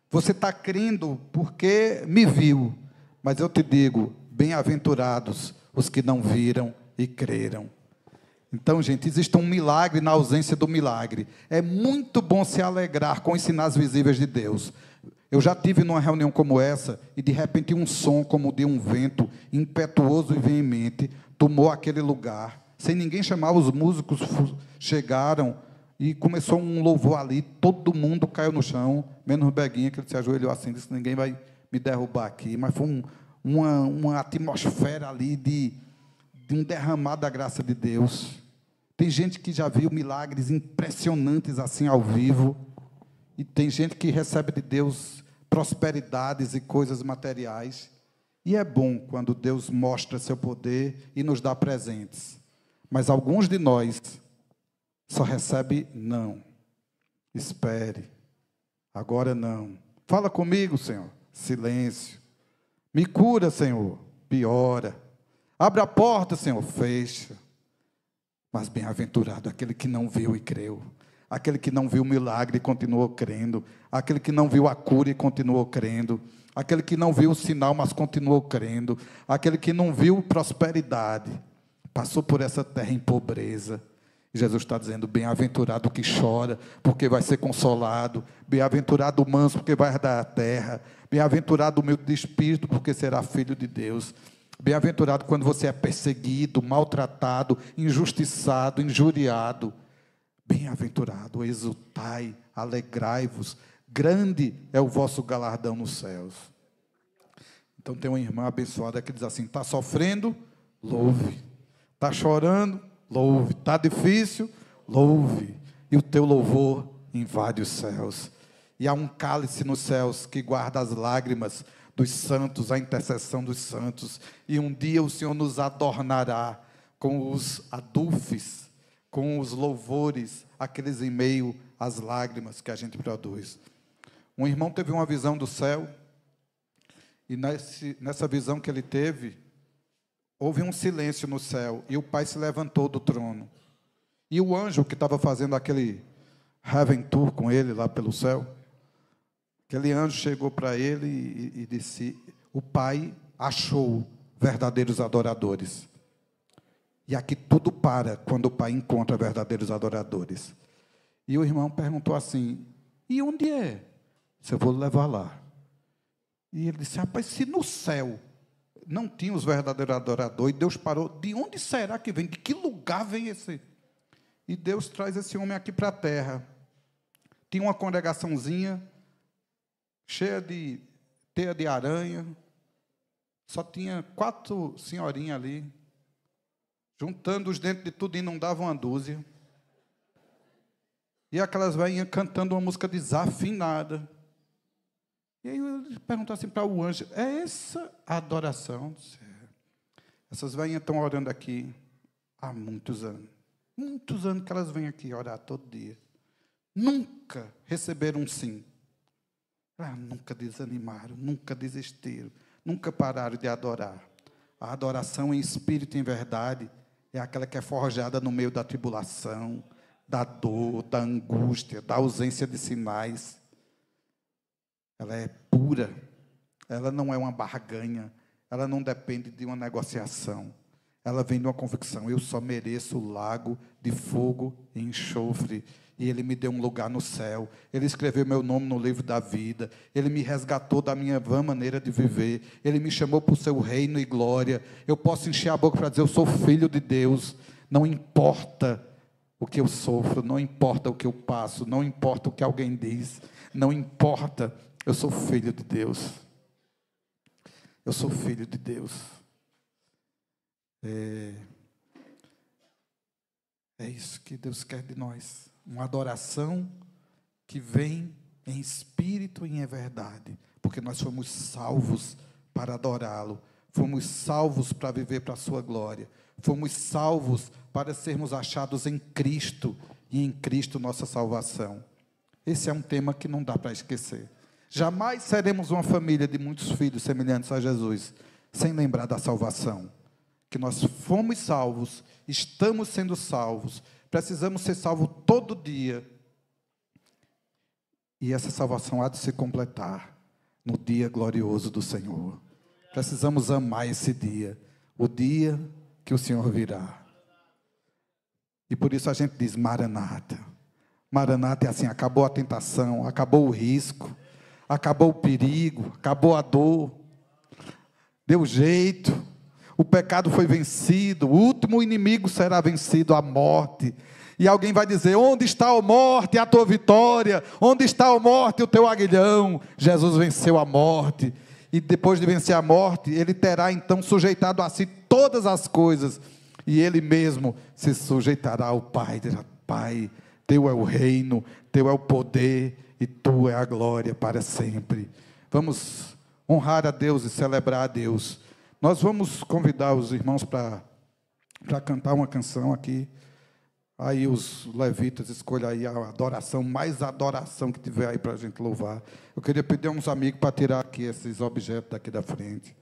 você está crendo porque me viu, mas eu te digo, bem-aventurados os que não viram e creram. Então, gente, existe um milagre na ausência do milagre. É muito bom se alegrar com os sinais visíveis de Deus. Eu já tive numa reunião como essa, e de repente um som como de um vento impetuoso e veemente tomou aquele lugar. Sem ninguém chamar, os músicos chegaram e começou um louvor ali, todo mundo caiu no chão, menos o Beguinha, que ele se ajoelhou assim, disse: ninguém vai me derrubar aqui. Mas foi uma atmosfera ali de um derramar da graça de Deus. Tem gente que já viu milagres impressionantes assim ao vivo, e tem gente que recebe de Deus prosperidades e coisas materiais. E é bom quando Deus mostra seu poder e nos dá presentes. Mas alguns de nós só recebe não. Espere. Agora não. Fala comigo, Senhor. Silêncio. Me cura, Senhor. Piora. Abre a porta, Senhor. Fecha. Mas bem-aventurado aquele que não viu e creu. Aquele que não viu o milagre e continuou crendo. Aquele que não viu a cura e continuou crendo. Aquele que não viu o sinal, mas continuou crendo. Aquele que não viu prosperidade. Passou por essa terra em pobreza. Jesus está dizendo: bem-aventurado o que chora, porque vai ser consolado. Bem-aventurado o manso, porque vai herdar a terra. Bem-aventurado o humilde de espírito, porque será filho de Deus. Bem-aventurado quando você é perseguido, maltratado, injustiçado, injuriado. Bem-aventurado, exultai, alegrai-vos, grande é o vosso galardão nos céus. Então tem uma irmã abençoada que diz assim: está sofrendo? Louve. Está chorando? Louve. Está difícil? Louve. E o teu louvor invade os céus. E há um cálice nos céus que guarda as lágrimas dos santos, a intercessão dos santos. E um dia o Senhor nos adornará com os adufes, com os louvores, aqueles em meio às lágrimas que a gente produz. Um irmão teve uma visão do céu, e nessa visão que ele teve, houve um silêncio no céu, e o Pai se levantou do trono. E o anjo que estava fazendo aquele Heaven Tour com ele lá pelo céu, aquele anjo chegou para ele e disse: o Pai achou verdadeiros adoradores. E aqui tudo para quando o Pai encontra verdadeiros adoradores. E o irmão perguntou assim: e onde é? Eu vou levar lá. E ele disse: rapaz, se no céu não tinha os verdadeiros adoradores, Deus parou, de onde será que vem? De que lugar vem esse? E Deus traz esse homem aqui para a terra. Tinha uma congregaçãozinha, cheia de teia de aranha, só tinha 4 senhorinhas ali, juntando os dentes de tudo e não davam uma dúzia. E aquelas velhinhas cantando uma música desafinada. E aí ele perguntou assim para o anjo: é essa a adoração? Essas velhinhas estão orando aqui há muitos anos. Muitos anos que elas vêm aqui orar todo dia. Nunca receberam um sim. Nunca desanimaram, nunca desistiram, nunca pararam de adorar. A adoração em espírito e em verdade é aquela que é forjada no meio da tribulação, da dor, da angústia, da ausência de sinais. Ela é pura, ela não é uma barganha, ela não depende de uma negociação. Ela vem de uma convicção: eu só mereço o lago de fogo e enxofre. E Ele me deu um lugar no céu. Ele escreveu meu nome no livro da vida. Ele me resgatou da minha vã maneira de viver. Ele me chamou para o seu reino e glória. Eu posso encher a boca para dizer: eu sou filho de Deus. Não importa o que eu sofro, não importa o que eu passo, não importa o que alguém diz, não importa. Eu sou filho de Deus. Eu sou filho de Deus. É isso que Deus quer de nós. Uma adoração que vem em espírito e em verdade. Porque nós fomos salvos para adorá-lo. Fomos salvos para viver para a sua glória. Fomos salvos para sermos achados em Cristo. E em Cristo nossa salvação. Esse é um tema que não dá para esquecer. Jamais seremos uma família de muitos filhos semelhantes a Jesus, sem lembrar da salvação. Que nós fomos salvos, estamos sendo salvos, precisamos ser salvos todo dia. E essa salvação há de se completar no dia glorioso do Senhor. Precisamos amar esse dia, o dia que o Senhor virá. E por isso a gente diz Maranata. Maranata é assim: acabou a tentação, acabou o risco, acabou o perigo, acabou a dor, deu jeito, o pecado foi vencido, o último inimigo será vencido, a morte. E alguém vai dizer: onde está a morte, a tua vitória? Onde está a morte, o teu aguilhão? Jesus venceu a morte, e depois de vencer a morte, Ele terá então sujeitado a si todas as coisas, e Ele mesmo se sujeitará ao Pai, dirá: Pai, teu é o reino, teu é o poder, e tu é a glória para sempre. Vamos honrar a Deus e celebrar a Deus. Nós vamos convidar os irmãos para cantar uma canção aqui. Aí os levitas escolhem aí a adoração, mais adoração que tiver aí para a gente louvar. Eu queria pedir a uns amigos para tirar aqui esses objetos daqui da frente.